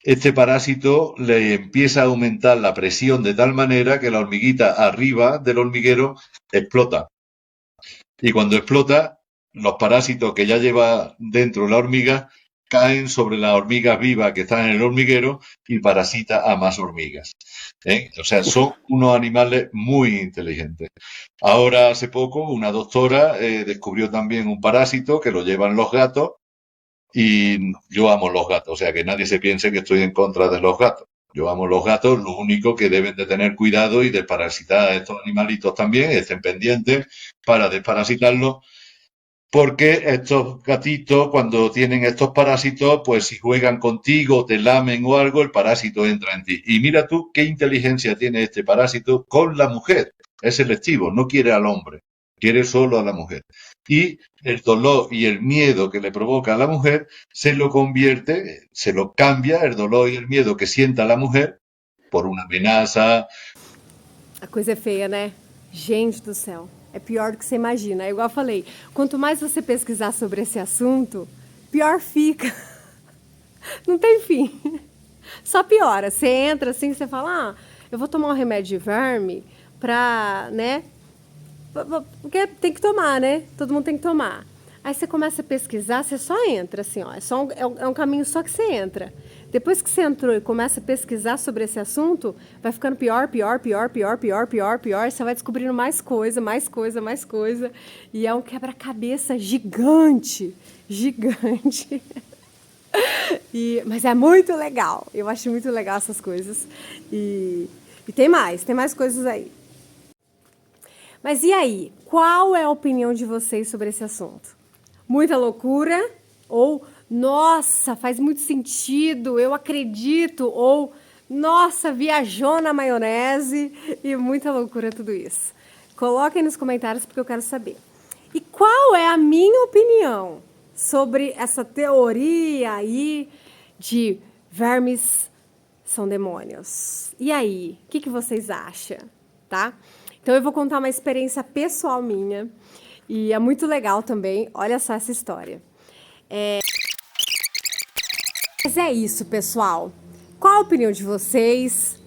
este parásito le empieza a aumentar la presión de tal manera que la hormiguita arriba del hormiguero explota. Y cuando explota, los parásitos que ya lleva dentro la hormiga caen sobre las hormigas vivas que están en el hormiguero y parasita a más hormigas. O sea, son unos animales muy inteligentes. Ahora, hace poco, una doctora descubrió también un parásito que lo llevan los gatos y yo amo los gatos, o sea, que nadie se piense que estoy en contra de los gatos. Yo amo los gatos, lo único que deben de tener cuidado y desparasitar a estos animalitos también, estén pendientes para desparasitarlos, porque estos gatitos, cuando tienen estos parásitos, pues si juegan contigo, te lamen o algo, el parásito entra en ti. Y mira tú qué inteligencia tiene este parásito con la mujer. Es selectivo, no quiere al hombre, quiere solo a la mujer. Y el dolor y el miedo que le provoca a la mujer se lo convierte, se lo cambia, el dolor y el miedo que sienta la mujer por una amenaza. A coisa é feia, né? Gente do céu. É pior do que você imagina. É igual eu falei, quanto mais você pesquisar sobre esse assunto, pior fica. Não tem fim. Só piora. Você entra assim, você fala, eu vou tomar um remédio de verme pra, né? Porque tem que tomar, né? Todo mundo tem que tomar. Aí você começa a pesquisar, você só entra, assim, ó. É um caminho só que você entra. Depois que você entrou e começa a pesquisar sobre esse assunto, vai ficando pior. Você vai descobrindo mais coisa. E é um quebra-cabeça gigante. Mas é muito legal. Eu acho muito legal essas coisas. E tem mais coisas aí. Mas e aí? Qual é a opinião de vocês sobre esse assunto? Muita loucura? Ou, nossa, faz muito sentido, eu acredito? Ou, nossa, viajou na maionese? E muita loucura tudo isso. Coloquem nos comentários porque eu quero saber. E qual é a minha opinião sobre essa teoria aí de vermes são demônios? E aí, o que vocês acham? Tá? Então eu vou contar uma experiência pessoal minha e é muito legal também. Olha só essa história. Mas é isso, pessoal. Qual a opinião de vocês?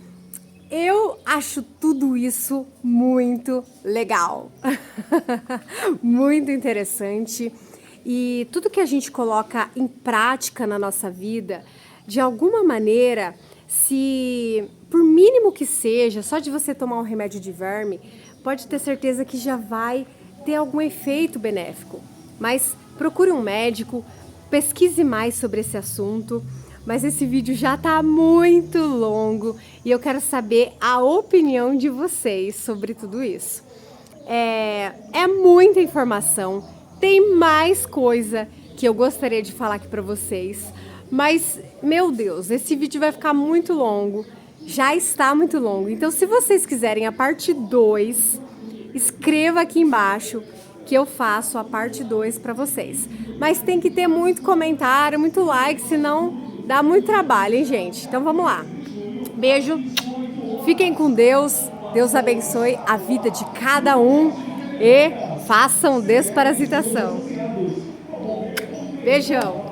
Eu acho tudo isso muito legal. Muito interessante. E tudo que a gente coloca em prática na nossa vida, de alguma maneira, Se, por mínimo que seja, só de você tomar um remédio de verme, pode ter certeza que já vai ter algum efeito benéfico. Mas procure um médico, pesquise mais sobre esse assunto. Mas esse vídeo já tá muito longo e eu quero saber a opinião de vocês sobre tudo isso. É muita informação, tem mais coisa que eu gostaria de falar aqui pra vocês, mas, meu Deus, esse vídeo vai ficar muito longo, já está muito longo. Então, se vocês quiserem a parte 2, escreva aqui embaixo que eu faço a parte 2 pra vocês. Mas tem que ter muito comentário, muito like, senão dá muito trabalho, hein, gente? Então, vamos lá. Beijo, fiquem com Deus, Deus abençoe a vida de cada um e façam desparasitação. Beijão!